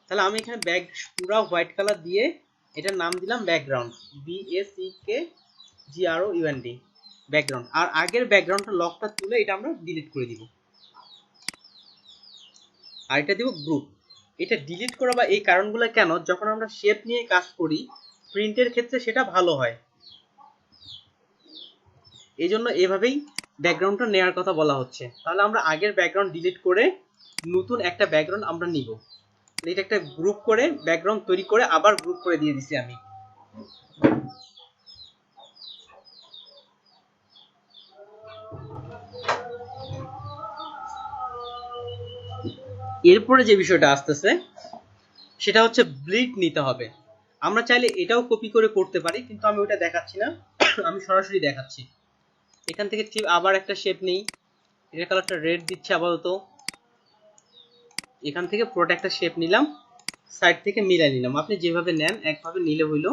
তাহলে আমি এখানে ব্যাক পুরো হোয়াইট কালার দিয়ে এটার নাম দিলাম ব্যাকগ্রাউন্ড, BACKGROUND ব্যাকগ্রাউন্ড। আর আগের ব্যাকগ্রাউন্ডটা লকটা তুলে এটা আমরা ডিলিট করে দিব, আর এটা দিব গ্রুপ। এটা ডিলিট করা বা এই কারণগুলো কেন, যখন আমরা শেপ নিয়ে কাজ করি প্রিন্টের ক্ষেত্রে সেটা ভালো হয়, এই জন্য এভাবেই ব্যাকগ্রাউন্ডটা নেওয়ার কথা বলা হচ্ছে। তাহলে আমরা আগের ব্যাকগ্রাউন্ড ডিলিট করে নতুন একটা ব্যাকগ্রাউন্ড আমরা নিব। এটা একটা গ্রুপ করে ব্যাকগ্রাউন্ড তৈরি করে আবার গ্রুপ করে দিয়ে দিছি আমি। এরপরে যে বিষয়টা আসতেছে সেটা হচ্ছে ব্লিড নিতে হবে। আমরা চাইলে এটাও কপি করে করতে পারি, কিন্তু আমি ওটা দেখাচ্ছি না, আমি সরাসরি দেখাচ্ছি। এখান থেকে ঠিক আবার একটা শেপ নেই, এটার কালারটা রেড দিচ্ছে আপাতত। এখান থেকে পুরোটা একটা শেপ নিলাম, সাইড থেকে মিলাই নিলাম। আপনি যেভাবে নেন একভাবে নিলে হইলো।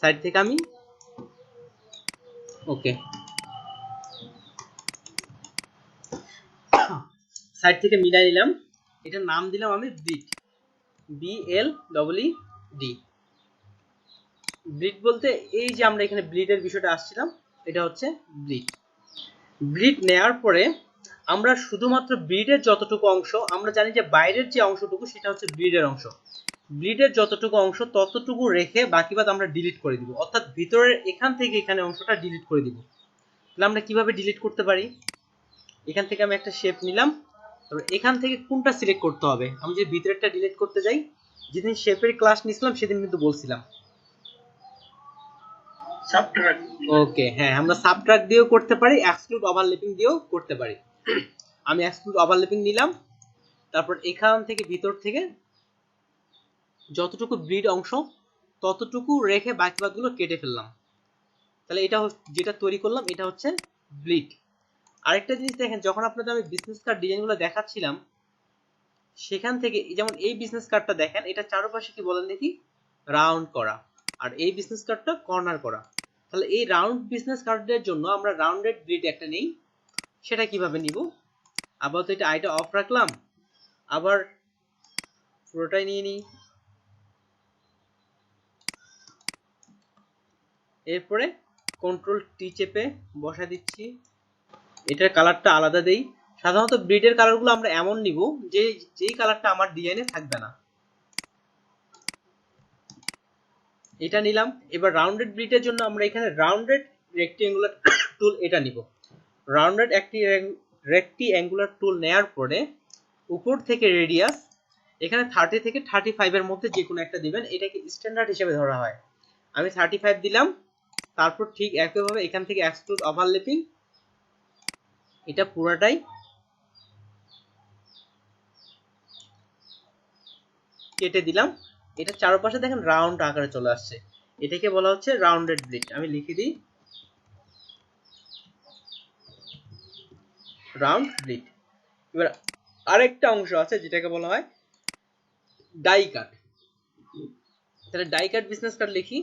সাইড থেকে আমি ওকে, সাইড থেকে মিলাই নিলাম, এটার নাম দিলাম আমি ব্লিড, BLED। ব্লিড বলতে এই যে আমরা এখানে ব্লিডের বিষয়টা আসছিলাম, এটা হচ্ছে ব্লিড। ব্লিড নেয়ার পরে আমরা শুধুমাত্র ব্লিডের যতটুকু অংশ, আমরা জানি যে বাইরের যে অংশটুকু সেটা হচ্ছে ব্লিডের অংশ, ব্লিডের যতটুকু অংশ ততটুকু রেখে বাকি বাদ আমরা ডিলিট করে দিব, অর্থাৎ ভিতরের এখান থেকে এখানে অংশটা ডিলিট করে দিব। তাহলে আমরা কিভাবে ডিলিট করতে পারি? এখান থেকে আমি একটা শেপ নিলাম, তারপর এখান থেকে কোনটা সিলেক্ট করতে হবে। আমি যে ভিতরেরটা ডিলিট করতে যাই, যেদিন শেপের ক্লাস নিছিলাম সেদিন কিন্তু বলছিলাম সাবট্রাক্ট। ওকে, হ্যাঁ আমরা সাবট্রাক্ট দিয়েও করতে পারি, এক্সক্লুড ওভারল্যাপিং দিয়েও করতে পারি। আমি এক্সক্লুড ওভারল্যাপিং নিলাম, তারপর এখান থেকে ভিতর থেকে যতটুকু ব্লিড অংশ ততটুকু রেখে বাকি বাদগুলো কেটে ফেললাম। তাহলে এটা যেটা তৈরি করলাম এটা হচ্ছে ব্লিড। আরেকটা জিনিস দেখেন, যখন আপনাদের আমি বিজনেস কার্ড ডিজাইনগুলো দেখাচ্ছিলাম সেখান থেকে যেমন এই বিজনেস কার্ডটা দেখেন, এটা চারপাশে কি বলেন দেখি, রাউন্ড করা, আর এই বিজনেস কার্ডটা কর্নার করা। তাহলে এই রাউন্ড বিজনেস কার্ডের জন্য আমরা রাউন্ডেড ব্লিড একটা নেই, সেটা কিভাবে নিব? আপাতত এটা আইটা অফ রাখলাম, আবার পুরোটাই নিয়ে নিই। এরপরে কন্ট্রোল টি চেপে বসা দিচ্ছি, এটার কালারটা আলাদা দেই। সাধারণত ব্লিডের কালারগুলো আমরা এমন নিব যে যেই কালারটা আমার ডিজাইনে থাকবে না, এটা নিলাম। এবার রাউন্ডেড ব্লিডের জন্য আমরা এখানে রাউন্ডেড রেক্টিঅ্যাঙ্গুলার টুল এটা নিব। রাউন্ডেড একটি রেক্টিঅ্যাঙ্গুলার টুল নেয়ার পরে উপর থেকে রেডিয়াস এখানে 30 থেকে 35 এর মধ্যে যে কোনো একটা দিবেন, এটাকে স্ট্যান্ডার্ড হিসেবে ধরা হয়। আমি 35 দিলাম, তারপর ঠিক একইভাবে এখান থেকে এক্সক্লুড ওভারল্যাপিং এটা পুরোটাই কেটে দিলাম। এটা চারপাশে দেখেন রাউন্ড আকারে চলে আসছে, এটাকে বলা হচ্ছে রাউন্ডেড ব্লিড। আমি লিখে দিই রাউন্ড ব্লিড। এবার আরেকটা অংশ আছে যেটাকে বলা হয় ডাই কাট। তাহলে ডাই কাট বিজনেস কার্ড লিখি,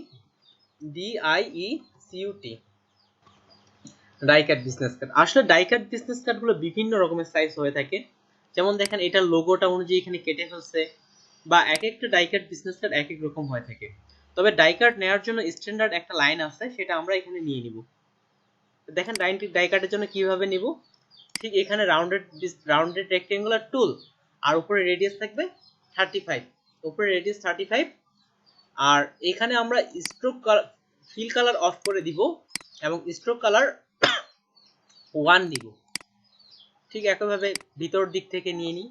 DIECUT, die cut business card. আসলে ডাই কাট বিজনেস কার্ডগুলো বিভিন্ন রকমের সাইজ হয়ে থাকে, যেমন দেখেন এটার লোগোটা অনুযায়ী এখানে কেটে ফেলছে, বা এক একটা ডাই কাট বিজনেস কার্ড এক এক রকম হয়ে থাকে। তবে ডাই কাট নেওয়ার জন্য স্ট্যান্ডার্ড একটা লাইন আছে, সেটা আমরা এখানে নিয়ে নিব। দেখেন ডাই কাটের জন্য কিভাবে নিব, ঠিক এখানে রাউন্ডেড রেক্টেঙ্গুলার টুল, আর উপরে রেডিয়াস থাকবে 35, উপরে রেডিয়াস 35, আর এখানে আমরা স্ট্রোক ফিল কালার অফ করে দিব এবং স্ট্রোক কালার 1 নিব। ঠিক একইভাবে ভিতর দিক থেকে নিয়ে নিই।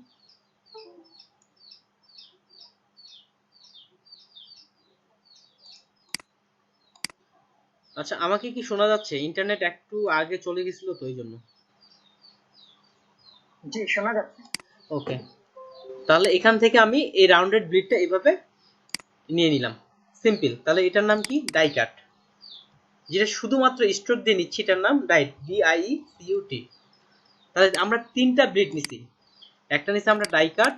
আচ্ছা, আমাকে কি শোনা যাচ্ছে? ইন্টারনেট একটু আগে চলে গেছিল তো, এই জন্য। জি শোনা যাচ্ছে। ওকে, তাহলে এখান থেকে আমি এই রাউন্ডেড ব্লিডটা এভাবে নিয়ে নিলাম, সিম্পল। তাহলে এটার নাম কি? Die cut. যেটা শুধুমাত্র স্ট্রোক দিয়ে নিচ্ছি এটার নাম ডাইট, DIECUT। তাহলে আমরা 3টা ব্লিড নিছি, একটা নিছি আমরা ডাই কাট,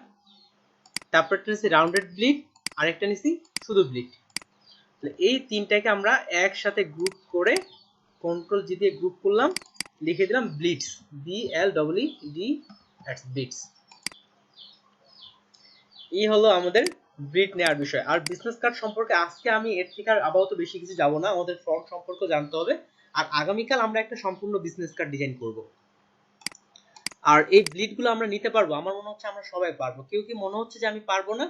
তারপর একটা নিছি রাউন্ডেড ব্লিড, আর একটা নিছি শুধু ব্লিড। এই 3টাকে আমরা একসাথে গ্রুপ করে কন্ট্রোল জি দিয়ে গ্রুপ করলাম, লিখে দিলাম ব্লিডস, BLEED, ব্লিডস। এই হলো আমাদের ব্লিড নেওয়ার বিষয়। আর বিজনেস কার্ড সম্পর্কে আজকে আমি এর থেকে আর আপাতত বেশি কিছু যাব না, আমাদের ফ্রন্ট সম্পর্কে জানতে হবে। আর আগামীকাল আমরা একটা সম্পূর্ণ বিজনেস কার্ড ডিজাইন করব। আর এই ব্লিড গুলো আমরা নিতে পারবো, আমার মনে হচ্ছে আমরা সবাই পারবো। কেউ কি মনে হচ্ছে যে আমি পারবো না?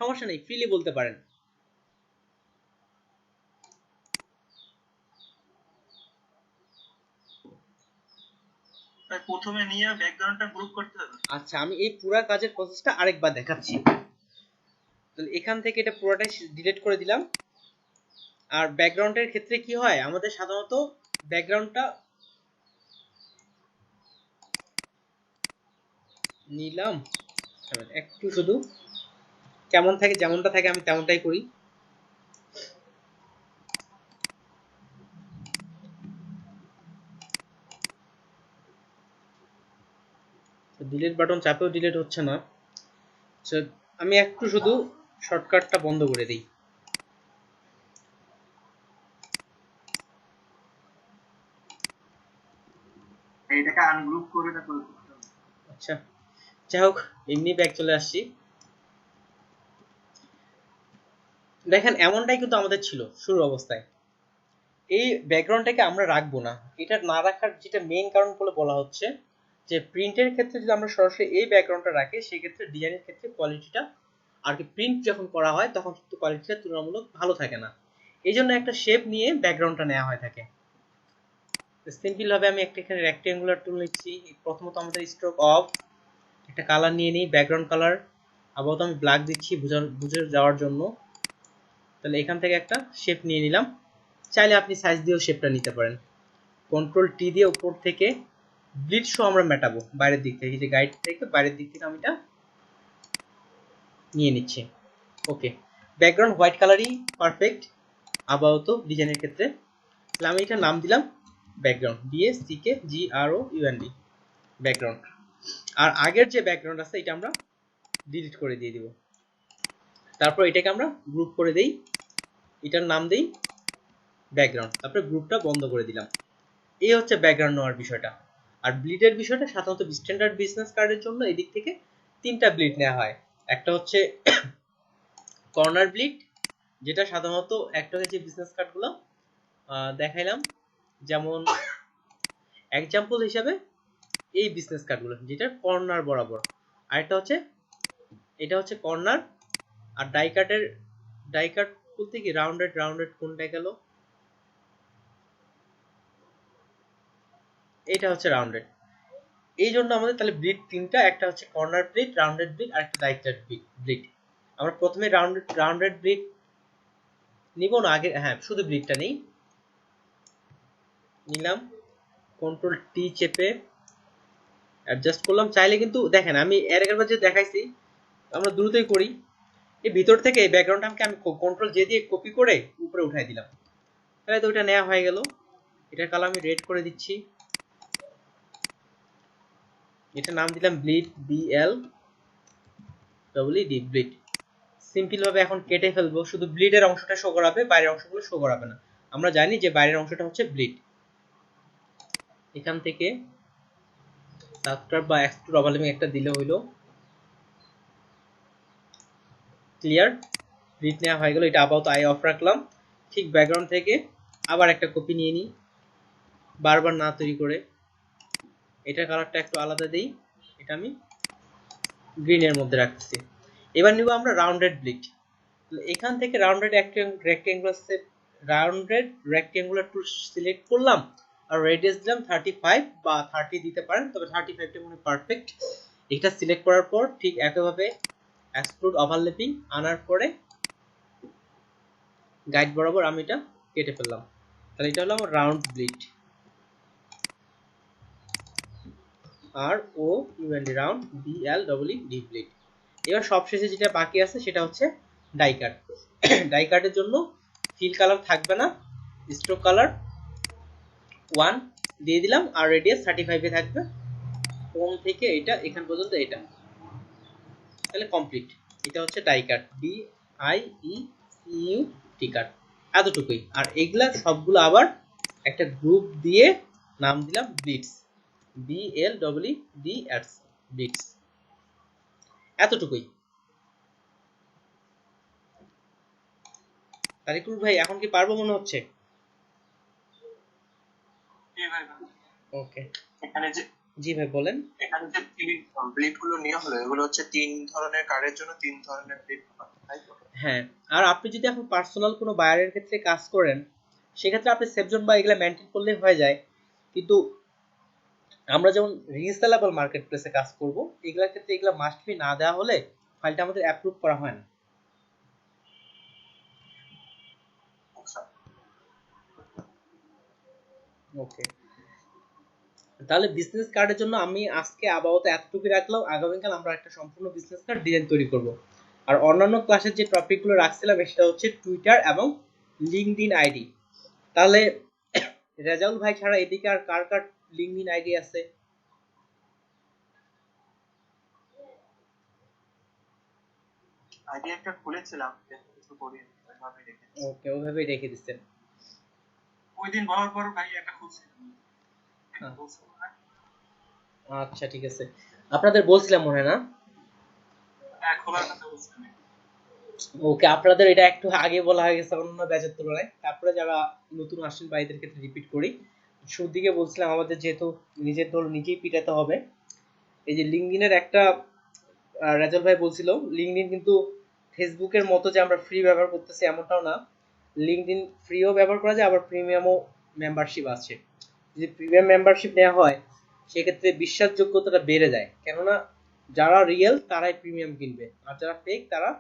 সমস্যা নেই, ফ্রিলি বলতে পারেন। প্রথমে নিয়ে ব্যাকগ্রাউন্ডটা গ্রুপ করতে হবে। আচ্ছা, আমি এই পুরো কাজের প্রসেসটা আরেকবার দেখাচ্ছি। তাহলে এখান থেকে এটা পুরোটাই ডিলিট করে দিলাম। আর ব্যাকগ্রাউন্ডের ক্ষেত্রে কি হয়, আমাদের সাধারণত ব্যাকগ্রাউন্ডটা নিলাম একটু, শুধু কেমন থাকে যেমনটা থাকে আমি তেমনটাই করি। ডিলিট বাটন চাপেও ডিলিট হচ্ছে না। আমি একটু শুধু শর্টকাটটা বন্ধ করে দিই। এটাকে আনগ্রুপ করে তারপর করতে হবে। আচ্ছা, যাই হোক, এমনি ব্যাক চলে আসছি। দেখেন এমনটাই কিন্তু আমাদের ছিল শুরুর অবস্থায়। এই ব্যাকগ্রাউন্ডটাকে আমরা রাখবো না, এটা না রাখার যেটা মেইন কারণ বলে বলা হচ্ছে যে প্রিন্টের ক্ষেত্রে যদি আমরা সরাসরি এই ব্যাকগ্রাউন্ডটা রাখি, সেক্ষেত্রে ডিজাইনের ক্ষেত্রে কোয়ালিটিটা আর কি, প্রিন্ট যখন করা হয় তখন কিন্তু কোয়ালিটিটা তুলনামূলক ভালো থাকে না। এই জন্য একটা শেপ নিয়ে ব্যাকগ্রাউন্ডটা নেওয়া হয়ে থাকে। সিম্পল ভাবে আমি একটা এখানে রেক্টেঙ্গুলার টুল নিচ্ছি। প্রথমত আমাদের স্ট্রোক অফ, একটা কালার নিয়ে নিই, ব্যাকগ্রাউন্ড কালার। আপাতত আমি ব্ল্যাক দিচ্ছি বুঝে যাওয়ার জন্য। তাহলে এখান থেকে একটা শেপ নিয়ে নিলাম। চাইলে আপনি সাইজ দিয়েও শেপটা নিতে পারেন। কন্ট্রোল টি দিয়ে উপর থেকে ব্লিড শো আমরা মেটাবো বাইরের দিক থেকে, যে গাইড থেকে বাইরের দিক থেকে আমি এটা নিয়ে নিচ্ছি। ওকে, ব্যাকগ্রাউন্ড হোয়াইট কালারই পারফেক্ট আপাতত ডিজাইনের ক্ষেত্রে। তাহলে আমি এটা নাম দিলাম ব্যাকগ্রাউন্ড, BACKGROUND, ব্যাকগ্রাউন্ড। আর আগের যে ব্যাকগ্রাউন্ড আছে এটা আমরা ডিলিট করে দিয়ে দিব। তারপর এটাকে আমরা গ্রুপ করে দেই, এটার নাম দেই ব্যাকগ্রাউন্ড, তারপরে গ্রুপটা বন্ধ করে দিলাম। এই হচ্ছে ব্যাকগ্রাউন্ড নেওয়ার বিষয়টা। আর ব্লিডের বিষয়টা সাধারণত স্ট্যান্ডার্ড বিজনেস কার্ডের জন্য এদিক থেকে 3টা ব্লিড নেওয়া হয়। একটা হচ্ছে কর্নার ব্লিড, যেটা সাধারণত একটা যে বিজনেস কার্ডগুলো দেখাইলাম, যেমন এক্সাম্পল হিসাবে এই বিজনেস কার্ডগুলো যেটা কর্নার বরাবর। আরেকটা হচ্ছে এটা হচ্ছে কর্নার। আর ডাই কাট বলতে কি রাউন্ডেড কোনটা গেল, এটা হচ্ছে রাউন্ডেড। এই জন্য আমাদের তাহলে ব্লিড 3টা, একটা হচ্ছে কর্নার ব্লিড, রাউন্ডেড ব্লিড, আর একটা ডাই কাট ব্লিড। আমরা প্রথমে রাউন্ডেড ব্লিড নিব না আগে, হ্যাঁ শুধু ব্লিডটা নেই, নিলাম। কন্ট্রোল টি চেপে অ্যাডজাস্ট করলাম। চাইলে কিন্তু দেখেন আমি এর আগের যে দেখাইছি, আমরা দ্রুতই করি। এই ভিতর থেকে এই ব্যাকগ্রাউন্ডটাকে আমি কন্ট্রোল জে দিয়ে কপি করে উপরে উঠাই দিলাম। তাহলে তো ওটা নেওয়া হয়ে গেল। এটার কালার আমি রেড করে দিচ্ছি। এটা নাম দিলাম ব্লিড, BLEED, ব্লিড। সিম্পল ভাবে এখন কেটে ফেলবো, শুধু ব্লিডের অংশটা শো করাবে, বাইরের অংশগুলো শো করাবে না। আমরা জানি যে বাইরের অংশটা হচ্ছে ব্লিড। এখান থেকে সাবস্ক্রাইব বা এক্সট্রুড ওভারল্যাপিং একটা দিলে হইলো। ক্লিয়ার, ব্লিড নেওয়া হয়ে গেল। এটা আপাতত আই অফ রাখলাম। ঠিক ব্যাকগ্রাউন্ড থেকে আবার একটা কপি নিয়ে নিই, বারবার না তৈরি করে। এটার কালারটা একটু আলাদা দেই, এটা আমি গ্রিনের মধ্যে রাখতেছি। এবার নিব আমরা রাউন্ডেড ব্লিড। এখান থেকে রাউন্ডেড রেক্টেঙ্গুলার টুল সিলেক্ট করলাম, আর রেডিয়াস দিলাম 35 বা 30 দিতে পারেন, তবে 35টা মনে পারফেক্ট। এটা সিলেক্ট করার পর ঠিক একইভাবে এক্সট্রুড ওভারল্যাপিং আনার পরে গাইড বরাবর আমি এটা কেটে ফেললাম। তাহলে এটা হলো আমার রাউন্ড ব্লিড, আর ও UND round, B L double E D bleed. এবার সবশেষে যেটা বাকি আছে সেটা হচ্ছে ডাই কাট। ডাই কাটের জন্য ফিল কালার থাকবে না, স্ট্রোক কালার 1 দিয়ে দিলাম, আর রেডিয়াস 35 এ থাকবে, কোণ থেকে এটা এখান পর্যন্ত এটা। তাহলে কমপ্লিট। এটা হচ্ছে die cut, D I E U T cut, এতটুকুই। আর এগুলা সবগুলো আবার একটা গ্রুপ দিয়ে নাম দিলাম bleeds, B L double E D S, bleeds, এতটুকুই। তারিকুল ভাই এখন কি পারবো মনে হচ্ছে? ওকে, এখানে যে জি ভাই বলেন। এখানে যে ব্লিড গুলো নেওয়া হলো এগুলো হচ্ছে 3 ধরনের কার্ডের জন্য 3 ধরনের ব্লিড, তাই তো? হ্যাঁ, আর আপনি যদি এখন পার্সোনাল কোনো বায়ারের ক্ষেত্রে কাজ করেন, সেক্ষেত্রে আপনি সেভজন বা এগুলা মেনটেন করলেই হয়ে যায়। কিন্তু আমরা যেমন রিসেলেবল মার্কেট প্লেসে কাজ করব, এগুলোর ক্ষেত্রে এগুলা মাস্ট বি না দেওয়া হলে ফাইলটা আমাদের অ্যাপ্রুভ করা হয় না। আচ্ছা, ওকে, তাহলে বিজনেস কার্ডের জন্য আমি আজকে আপাতত এতটুকু রাখলাম। আগামীকাল আমরা একটা সম্পূর্ণ বিজনেস কার্ড ডিজাইন তৈরি করব। আর অন্যান্য ক্লাসের যে টপিকগুলো রাখছিলাম সেটা হচ্ছে টুইটার এবং লিঙ্কডইন আইডি। তাহলে রেজাউল ভাই ছাড়া এদিকে আর কার কার লিঙ্কডইন আইডি আছে? আইডি একটা খুলেছিলাম কিন্তু কিছু করিনি, ওইভাবে রেখেছি। ওকে, ওইভাবেই রেখে দিচ্ছেন। ওই দিন বলার পর ভাই একটা খুলছিলাম। আচ্ছা ঠিক আছে, আপনাদের বলছিলাম মনে হয় না? হ্যাঁ, খোলার কথা বলছিলাম। ওকে, আপনাদের এটা একটু আগে বলা হয়ে গেছে অন্য ব্যাচের তুলনায়। তারপরে যারা নতুন আসেন বা এদের ক্ষেত্রে রিপিট করি, শুরুর দিকে বলছিলাম আমাদের যেহেতু নিজের দল নিজেই পিটাতে হবে। এই যে লিঙ্কডইনের একটা রাজল ভাই বলছিল, লিঙ্কডইন কিন্তু ফেসবুকের মতো যে আমরা ফ্রি ব্যবহার করতেছি এমনটাও না। লিঙ্কডইন ফ্রিও ব্যবহার করা যায়, আবার প্রিমিয়ামও মেম্বারশিপ আছে। যদি প্রিমিয়াম মেম্বারশিপ নেওয়া হয় সেক্ষেত্রে বিশ্বাসযোগ্যতাটা বেড়ে যায়, কেননা যারা রিয়েল তারাই প্রিমিয়াম কিনবে, আর যারা ফেক তারা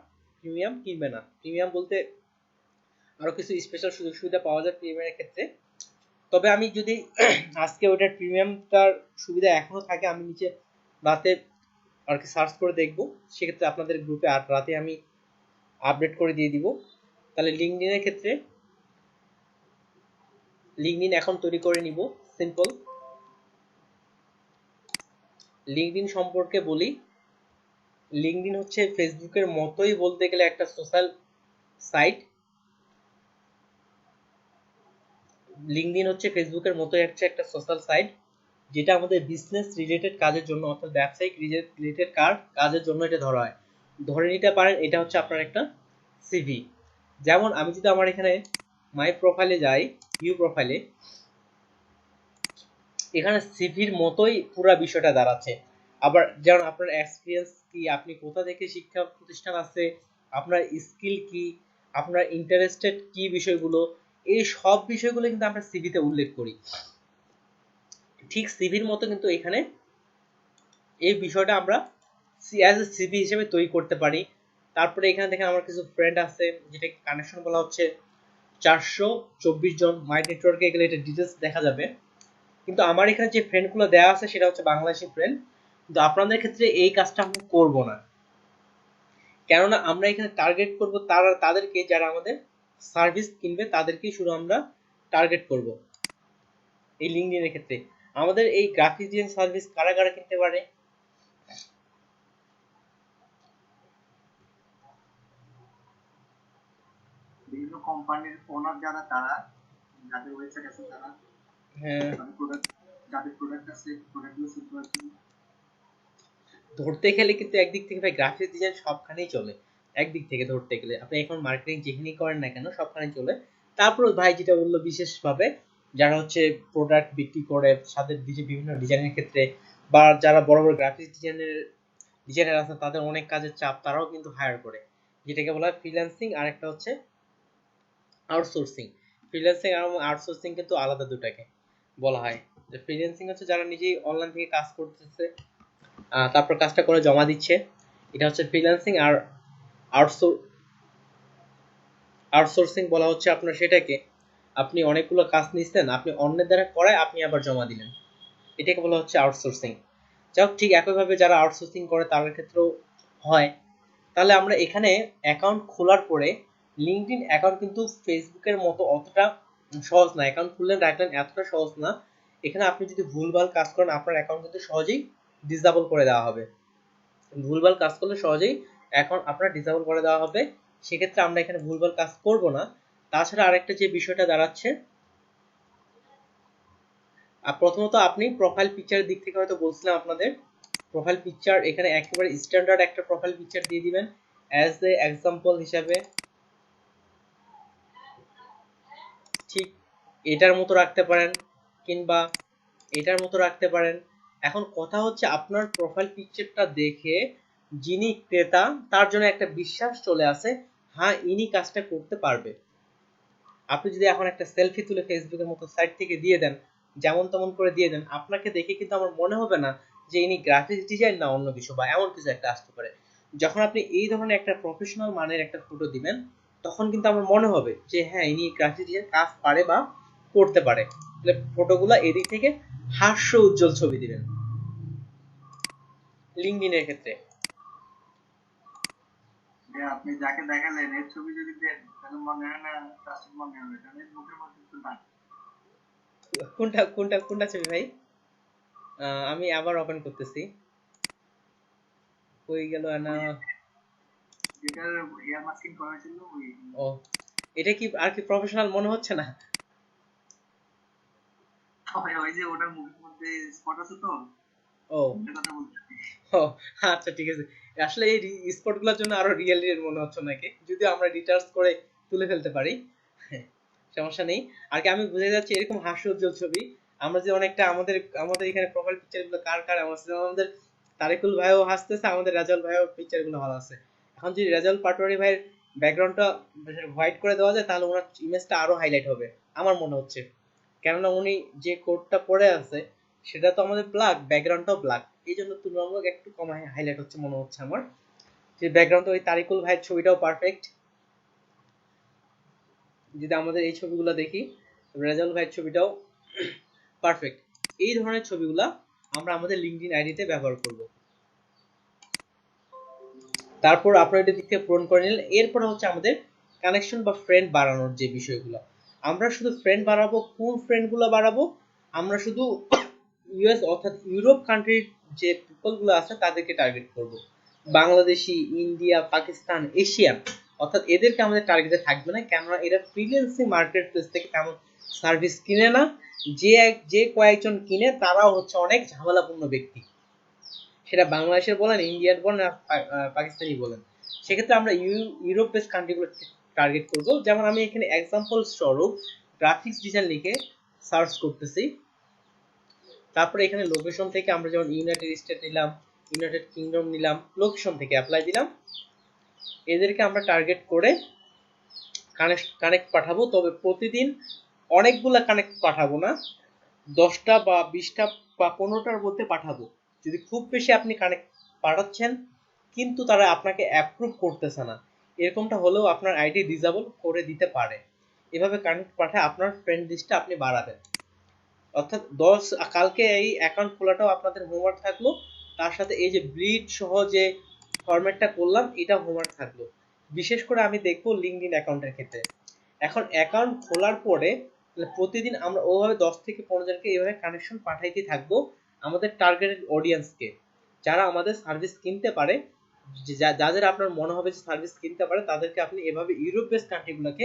প্রিমিয়াম কিনবে না। প্রিমিয়াম বলতে আরো কিছু স্পেশাল সুযোগ সুবিধা পাওয়া যায় প্রিমিয়ামের ক্ষেত্রে। তবে আমি যদি আজকে ওটার প্রিমিয়ামটার সুবিধা এখনো থাকে, আমি নিচে রাতে আর কি সার্চ করে দেখবো, সেক্ষেত্রে আপনাদের গ্রুপে আর রাতে আমি আপডেট করে দিয়ে দিব। তাহলে লিঙ্কডইনের ক্ষেত্রে লিঙ্কডইন এখন তৈরি করে নিব সিম্পল। লিঙ্কডইন সম্পর্কে বলি, লিঙ্কডইন হচ্ছে ফেসবুকের মতোই বলতে গেলে একটা সোশ্যাল সাইট। লিঙ্কডইন হচ্ছে ফেসবুকের মতোই একটা সোশ্যাল সাইট, যেটা আমাদের বিজনেস রিলেটেড কাজের জন্য অর্থাৎ ব্যবসায়িক রিলেটেড কাজের জন্য এটা ধরা হয়। ধরে নিতে পারেন এটা হচ্ছে আপনার একটা সিভি। যেমন আমি যদি আমার এখানে মাই প্রোফাইলে যাই, ভিউ প্রোফাইলে, এখানে সিভির মতোই পুরো বিষয়টা দাঁড়াচ্ছে। আবার যেমন আপনার এক্সপিরিয়েন্স কি, আপনি কোথা থেকে শিক্ষা প্রতিষ্ঠান আছে, আপনার স্কিল কি, আপনার ইন্টারেস্টেড কি বিষয়গুলো, এই সব বিষয়গুলো কিন্তু আমরা সিভিতে উল্লেখ করি। ঠিক সিভির মতো কিন্তু এখানে এই বিষয়টা আমরা অ্যাজ এ সিভি হিসেবে তৈরি করতে পারি। তারপরে এখানে দেখেন আমার কিছু ফ্রেন্ড আছে, যেটা কানেকশন বলা হচ্ছে 424 জন। মাই নেটওয়ার্কে গেলে এটা ডিটেলস দেখা যাবে। কিন্তু আমার এখানে যে ফ্রেন্ডগুলো দেওয়া আছে সেটা হচ্ছে বাংলাদেশি ফ্রেন্ড। কিন্তু আপনাদের ক্ষেত্রে এই কাজটা আমি করব না, কেননা আমরা এখানে টার্গেট করব তাদেরকে যারা আমাদের সার্ভিস কিনবে, তাদেরকেই শুধু আমরা টার্গেট করব। এই লিঙ্কডইনের ক্ষেত্রে আমাদের এই গ্রাফিক ডিজাইন সার্ভিস কারা কারা কিনতে পারে? বিভিন্ন কোম্পানির ওনার যারা, তারা যাদের ওয়েবসাইট আছে তারা, হ্যাঁ, যাদের প্রোডাক্ট আছে প্রোডাক্টগুলো সেল করার জন্য। ধরতে গেলে কিন্তু একদিক থেকে ভাই গ্রাফিক ডিজাইন সবখানেই চলে। একদিক থেকে ধরতে গেলে আপনি এখন মার্কেটিং যেখানেই করেন না কেন সবখানেই চলে। তারপর ভাই যেটা বললো বিশেষভাবে যারা হচ্ছে প্রোডাক্ট বিক্রি করে তাদের বিভিন্ন ডিজাইনের ক্ষেত্রে, বা যারা বড় বড় গ্রাফিক্স ডিজাইনার আছে তাদের অনেক কাজের চাপ, তারাও কিন্তু হায়ার করে, যেটাকে বলা হয় ফ্রিল্যান্সিং। আর একটা হচ্ছে আউটসোর্সিং। ফ্রিল্যান্সিং আর আউটসোর্সিং কিন্তু আলাদা, দুটাকে বলা হয়। যে ফ্রিল্যান্সিং হচ্ছে যারা নিজেই অনলাইন থেকে কাজ করতেছে, তারপর কাজটা করে জমা দিচ্ছে, এটা হচ্ছে ফ্রিল্যান্সিং। আর আউটসোর্সিং বলা হচ্ছে আপনার সেটাকে, আপনি অনেকগুলো কাজ নিচ্ছেন, আপনি অন্যের দ্বারা করায় আপনি আবার জমা দিলেন, এটাকে বলা হচ্ছে আউটসোর্সিং। যাই ঠিক একইভাবে যারা আউটসোর্সিং করে তাদের ক্ষেত্রেও হয়। তাহলে আমরা এখানে অ্যাকাউন্ট খোলার পরে লিঙ্কডইন অ্যাকাউন্ট কিন্তু ফেসবুকের মতো অতটা সহজ না, অ্যাকাউন্ট খুললেন রাখলেন এতটা সহজ না। এখানে আপনি যদি ভুলভাল কাজ করেন আপনার অ্যাকাউন্ট কিন্তু সহজেই ডিসেবল করে দেওয়া হবে, ভুলভাল কাজ করলে সহজেই অ্যাকাউন্ট আপনার ডিসেবল করে দেওয়া হবে। সেক্ষেত্রে আমরা এখানে ভুলভাল কাজ করব না। তাছাড়া আরেকটা যে বিষয়টা দাঁড়াচ্ছে, প্রথমত আপনি প্রোফাইল পিকচারের দিক থেকে হয়তো বলছিলাম আপনাদের, প্রোফাইল পিকচার এখানে একেবারে স্ট্যান্ডার্ড একটা প্রোফাইল পিকচার দিয়ে দিবেন অ্যাজ এ এক্সাম্পল হিসাবে, ঠিক এটার মতো রাখতে পারেন কিংবা এটার মতো রাখতে পারেন। এখন কথা হচ্ছে আপনার প্রোফাইল পিকচারটা দেখে যিনি ক্রেতা তার জন্য একটা বিশ্বাস চলে আসে, হ্যাঁ ইনি কাজটা করতে পারবে। আপনি যদি এখন একটা সেলফি তুলে ফেসবুকের মতো সাইট থেকে দিয়ে দেন, যেমন তেমন করে দিয়ে দেন, আপনাকে দেখে কিন্তু আমার মনে হবে না যে ইনি গ্রাফিক্স ডিজাইন না অন্য কিছু বা এমন কিছু একটা আসতে পারে। যখন আপনি এই ধরনের একটা প্রফেশনাল মানের একটা ফটো দিবেন তখন কিন্তু আমার মনে হবে যে হ্যাঁ ইনি গ্রাফিক্স ডিজাইন কাজ পারে বা করতে পারে। তাহলে ফটোগুলো এদিক থেকে হাস্য উজ্জ্বল ছবি দিবেন লিঙ্কডইনের ক্ষেত্রে। আপনি যাকে দেখালেন এর ছবি যদি দেন তাহলে মনে হয় না ট্রাস্টেড মনে হবে, কারণ এর মুখের মধ্যে একটু দাগ। কোনটা কোনটা কোনটা ছবি ভাই? আমি আবার ওপেন করতেছি, হয়ে গেল না। যেটার এয়ার মাস্কিং করা ছিল ওই। ও, এটা কি আর কি প্রফেশনাল মনে হচ্ছে না? ওই যে ওটার মুখের মধ্যে স্পট আছে তো, ও ওটার কথা বলছি। ও আচ্ছা ঠিক আছে। আসলে এই স্পট গুলোর জন্য আরো রিয়েল রিয়েল মনে হচ্ছে নাকি, যদি আমরা ডিটাচ করে তুলে ফেলতে পারি সমস্যা নেই। আর কি আমি বুঝে যাচ্ছি এরকম হাস্যোজ্জ্বল ছবি আমরা যে অনেকটা আমাদের আমাদের এখানে প্রোফাইল পিকচার গুলো কার কার আমার আমাদের তারিকুল ভাইও হাসতেছে, আমাদের রাজাল ভাইও পিকচার গুলো ভালো আছে। এখন যদি রাজাল পাটোয়ারি ভাইয়ের ব্যাকগ্রাউন্ডটা হোয়াইট করে দেওয়া যায় তাহলে ওনার ইমেজটা আরো হাইলাইট হবে আমার মনে হচ্ছে, কেননা উনি যে কোডটা পরে আছে সেটা তো আমাদের ব্ল্যাক, ব্যাকগ্রাউন্ডটাও ব্ল্যাক, এই জন্য তুলনামূলক একটু কম হাইলাইট হচ্ছে মনে হচ্ছে আমার। যে ব্যাকগ্রাউন্ডটা ওই তারিকুল ভাইয়ের ছবিটাও পারফেক্ট। যদি আমাদের এই ছবিগুলো দেখি, রেজাল্ট ভাইয়ের ছবিটাও পারফেক্ট। এই ধরনের ছবিগুলা আমরা আমাদের লিঙ্কডইন আইডিতে ব্যবহার করব। তারপর আপনারা এটা দিক থেকে পূরণ করে নিলেন। এরপরে হচ্ছে আমাদের কানেকশন বা ফ্রেন্ড বাড়ানোর যে বিষয়গুলো, আমরা শুধু ফ্রেন্ড বাড়াবো। কোন ফ্রেন্ডগুলো বাড়াবো? আমরা শুধু ইউএস অর্থাৎ ইউরোপ কান্ট্রির যে পিপলগুলো আছে তাদেরকে টার্গেট করব। বাংলাদেশি, ইন্ডিয়া, পাকিস্তান, এশিয়ান অর্থাৎ এদেরকে আমাদের টার্গেটে থাকবে না, কেননা এরা ফ্রিল্যান্সিং মার্কেট প্লেস থেকে তেমন সার্ভিস কিনে না। যে কয়েকজন কিনে তারাও হচ্ছে অনেক ঝামেলাপূর্ণ ব্যক্তি, সেটা বাংলাদেশের বলেন, ইন্ডিয়ান বলেন, আর পাকিস্তানি বলেন। সেক্ষেত্রে আমরা ইউরোপ বেস কান্ট্রিগুলো টার্গেট করব। যেমন আমি এখানে এক্সাম্পল স্বরূপ গ্রাফিক্স ডিজাইন লিখে সার্চ করতেছি, তারপরে এখানে লোকেশন থেকে আমরা যেমন ইউনাইটেড স্টেট নিলাম, ইউনাইটেড কিংডম নিলাম, লোকেশন থেকে অ্যাপ্লাই দিলাম। এদেরকে আমরা টার্গেট করে কানেক্ট পাঠাবো, তবে প্রতিদিন অনেকগুলা কানেক্ট পাঠাবো না, 10টা বা 20টা বা 15টার মধ্যে পাঠাবো। যদি খুব বেশি আপনি কানেক্ট পাঠাচ্ছেন কিন্তু তারা আপনাকে অ্যাপ্রুভ করতেছে না, এরকমটা হলেও আপনার আইডি ডিসেবল করে দিতে পারে। এভাবে কানেক্ট পাঠায় আপনার ফ্রেন্ড লিস্টটা আপনি বাড়াবেন। অর্থাৎ কালকে এই অ্যাকাউন্ট খোলাটাও আপনাদের হোমওয়ার্ক থাকলো, তার সাথে এই যে ব্লিড সহ যে ফরম্যাটটা করলাম এটা হোমওয়ার্ক থাকলো। বিশেষ করে আমি দেখবো লিঙ্কডইন অ্যাকাউন্টের ক্ষেত্রে। এখন অ্যাকাউন্ট খোলার পরে প্রতিদিন আমরা ওভাবে 10 থেকে 15 জনকে এইভাবে কানেকশন পাঠাইতে থাকবো আমাদের টার্গেটেড অডিয়েন্সকে, যারা আমাদের সার্ভিস কিনতে পারে, যাদের আপনার মনে হবে যে সার্ভিস কিনতে পারে তাদেরকে আপনি এভাবে ইউরোপ বেস কান্ট্রিগুলোকে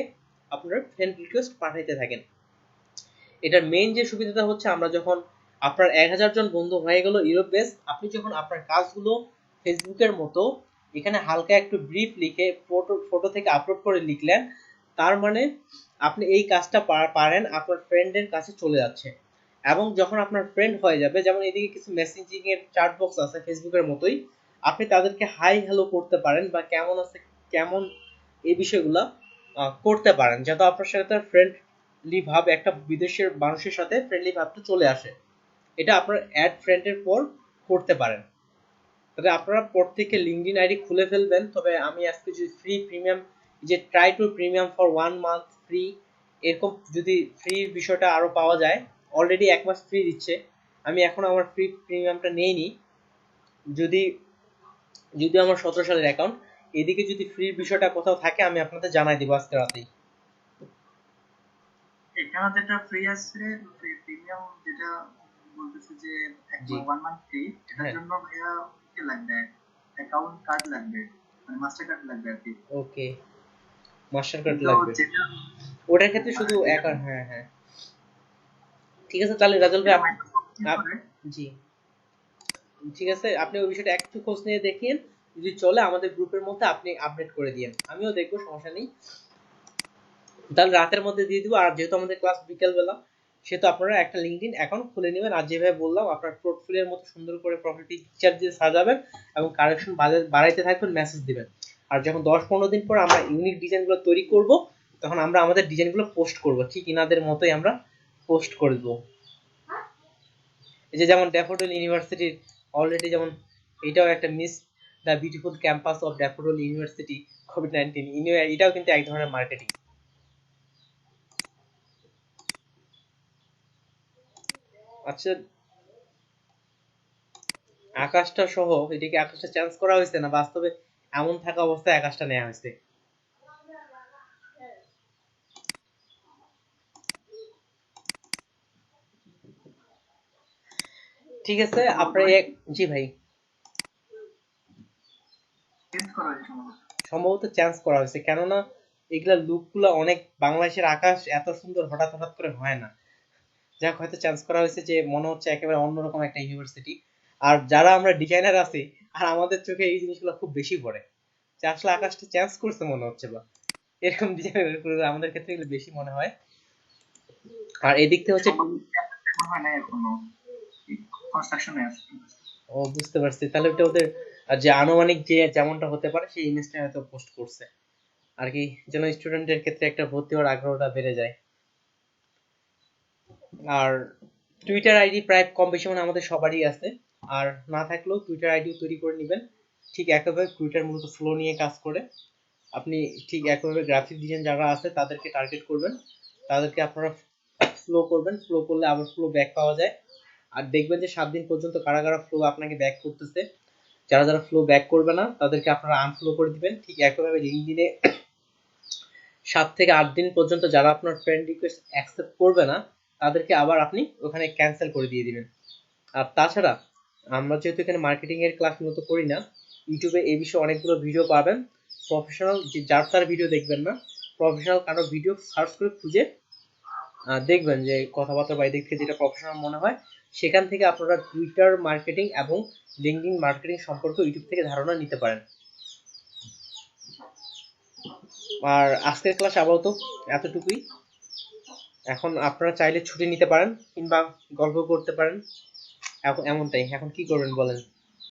আপনার ফ্রেন্ড রিকোয়েস্ট পাঠাইতে থাকেন। এটার মেইন যে সুবিধাটা হচ্ছে আমরা যখন আপনার 1000 জন বন্ধু হয়ে গেল ইউরোপ বেস, আপনি যখন আপনার কাজগুলো ফেসবুকের মতো এখানে হালকা একটু ব্রিফ লিখে ফটো থেকে আপলোড করে লিখলেন, তার মানে আপনি এই কাজটা পারেন, আপনার ফ্রেন্ডের কাছে চলে যাচ্ছে। এবং যখন আপনার ফ্রেন্ড হয়ে যাবে, যেমন এদিকে কিছু মেসেজিং এর চ্যাট বক্স আছে ফেসবুকের মতোই, আপনি তাদেরকে হাই হ্যালো করতে পারেন বা কেমন আছে কেমন এই বিষয়গুলো করতে পারেন, যাতে আপনার সাথে ফ্রেন্ডলি ভাব, একটা বিদেশের মানুষের সাথে ফ্রেন্ডলি ভাবটা চলে আসে। এটা আপনার অ্যাড ফ্রেন্ডের পর করতে পারেন। তবে আপনারা পর থেকে লিঙ্কডইন আইডি খুলে ফেলবেন। তবে আমি আজকে যদি ফ্রি প্রিমিয়াম, যে try to premium for 1 month free, এরকম যদি ফ্রি বিষয়টা আরো পাওয়া যায়, অলরেডি 1 মাস ফ্রি দিচ্ছে, আমি এখন আমার ফ্রি প্রিমিয়ামটা নিইনি। যদি যদি আমার 17 সালের অ্যাকাউন্ট, এদিকে যদি ফ্রি বিষয়টা কোথাও থাকে আমি আপনাদের জানাই দিব আজকে রাতেই। এখানে যেটা ফ্রি আছে, প্রিমিয়াম যেটা বলতেছে যে জি 1 মান্থ ফ্রি, এটার হ্যাঁ, জন্য ভাইয়া কি লাগবে? অ্যাকাউন্ট কার্ড লাগবে, মানে মাস্টার কার্ড লাগবে আর কি। ওকে, মাস্টার কার্ড কিন্তু লাগবে। যেটা ওটার ক্ষেত্রে শুধু যেটা অ্যাকাউন্ট, হ্যাঁ হ্যাঁ ঠিক আছে। তাহলে রাজল ভাই যেটা মাইক্রোসফট করে, জি ঠিক আছে, আপনি ওই বিষয়টা একটু খোঁজ নিয়ে দেখিয়েন, যদি চলে আমাদের গ্রুপের মধ্যে আপনি আপডেট করে দিয়েন, আমিও দেখবো, সমস্যা নেই। তাহলে রাতের মধ্যে দিয়ে দিব। আর যেহেতু আমাদের ক্লাস বিকেল বেলা, সেহেতু আপনারা একটা লিঙ্কডইন অ্যাকাউন্ট খুলে নেবেন, আর যেভাবে বললাম আপনার পোর্টফোলিওর মতো সুন্দর করে প্রোফাইল পিকচার দিয়ে সাজাবেন এবং কারেকশন বাড়াইতে থাকবেন, মেসেজ দিবেন। আর যখন 10-15 দিন পর আমরা ইউনিক ডিজাইনগুলো তৈরি করব, তখন আমরা আমাদের ডিজাইনগুলো পোস্ট করব, ঠিক ইনাদের মতোই আমরা পোস্ট করে দেবো। এই যে যেমন ড্যাফোডিল ইউনিভার্সিটির অলরেডি, যেমন এটাও একটা miss the beautiful campus of daffodil university COVID-19, এটাও কিন্তু এক ধরনের মার্কেটিং। আচ্ছা, আকাশটা সহ এদিকে আকাশটা চেঞ্জ করা হয়েছে না, বাস্তবে এমন থাকা অবস্থায় আকাশটা নেওয়া হয়েছে। ঠিক আছে, আপনার জি ভাই, চেঞ্জ করা হয়েছে সম্ভবত। সম্ভবত চেঞ্জ করা হয়েছে, কেননা এগুলা লুকগুলো অনেক, বাংলাদেশের আকাশ এত সুন্দর হঠাৎ হঠাৎ করে হয় না। যাক, হয়তো চেঞ্জ করা হয়েছে, যে মনে হচ্ছে একেবারে অন্যরকম একটা ইউনিভার্সিটি। আর যারা আমরা ডিজাইনার আছি, আর আমাদের চোখে এই জিনিসগুলো খুব বেশি পড়ে, যে আসলে আকাশটা চেঞ্জ করছে মনে হচ্ছে, বা এরকম ডিজাইনার আমাদের ক্ষেত্রে এগুলো বেশি মনে হয়। আর এদিক থেকে হচ্ছে, সম্ভবত হয় না এখনো, কনস্ট্রাকশনে আছে। ও বুঝতে পারছি, তাহলে ওটা ওদের যে আনুমানিক যে যেমনটা হতে পারে সেই ইমেজটা হয়তো পোস্ট করছে আর কি, যেন স্টুডেন্টের ক্ষেত্রে একটা ভর্তি হওয়ার আগ্রহটা বেড়ে যায়। আর টুইটার আইডি প্রায় কম বেশি মানে আমাদের সবারই আছে, আর না থাকলেও টুইটার আইডিও তৈরি করে নেবেন। ঠিক একইভাবে টুইটার মূলত ফ্লো নিয়ে কাজ করে, আপনি ঠিক একইভাবে গ্রাফিক ডিজাইন যারা আছে তাদেরকে টার্গেট করবেন, তাদেরকে আপনারা ফ্লো করবেন, ফ্লো করলে আবার ফ্লো ব্যাক পাওয়া যায়। আর দেখবেন যে 7 দিন পর্যন্ত কারা কারা ফ্লো আপনাকে ব্যাক করতেছে, যারা যারা ফ্লো ব্যাক করবে না তাদেরকে আপনারা আনফ্লো করে দিবেন। ঠিক একইভাবে লিঙ্কডইনে 7 থেকে 8 দিন পর্যন্ত যারা আপনার ফ্রেন্ড রিকোয়েস্ট অ্যাকসেপ্ট করবে না, তাদেরকে আবার আপনি ওখানে ক্যান্সেল করে দিয়ে দিবেন। আর তাছাড়া আমরা যেহেতু এখানে মার্কেটিং এর ক্লাস মতো করি না, ইউটিউবে এই বিষয়ে অনেকগুলো ভিডিও পাবেন, প্রফেশনাল, যে যার তার ভিডিও দেখবেন না, প্রফেশনাল কারো ভিডিও সার্চ করে খুঁজে দেখবেন যে কথাবার্তা বা এদিক থেকে যেটা প্রফেশনাল মনে হয়, সেখান থেকে আপনারা টুইটার মার্কেটিং এবং লিঙ্কডইন মার্কেটিং সম্পর্কে ইউটিউব থেকে ধারণা নিতে পারেন। আর আজকের ক্লাস আপাতত এতটুকুই। এখন আপনারা চাইলে ছুটি নিতে পারেন কিংবা গল্প করতে পারেন, এখন এমনটাই। এখন কি করবেন বলেন?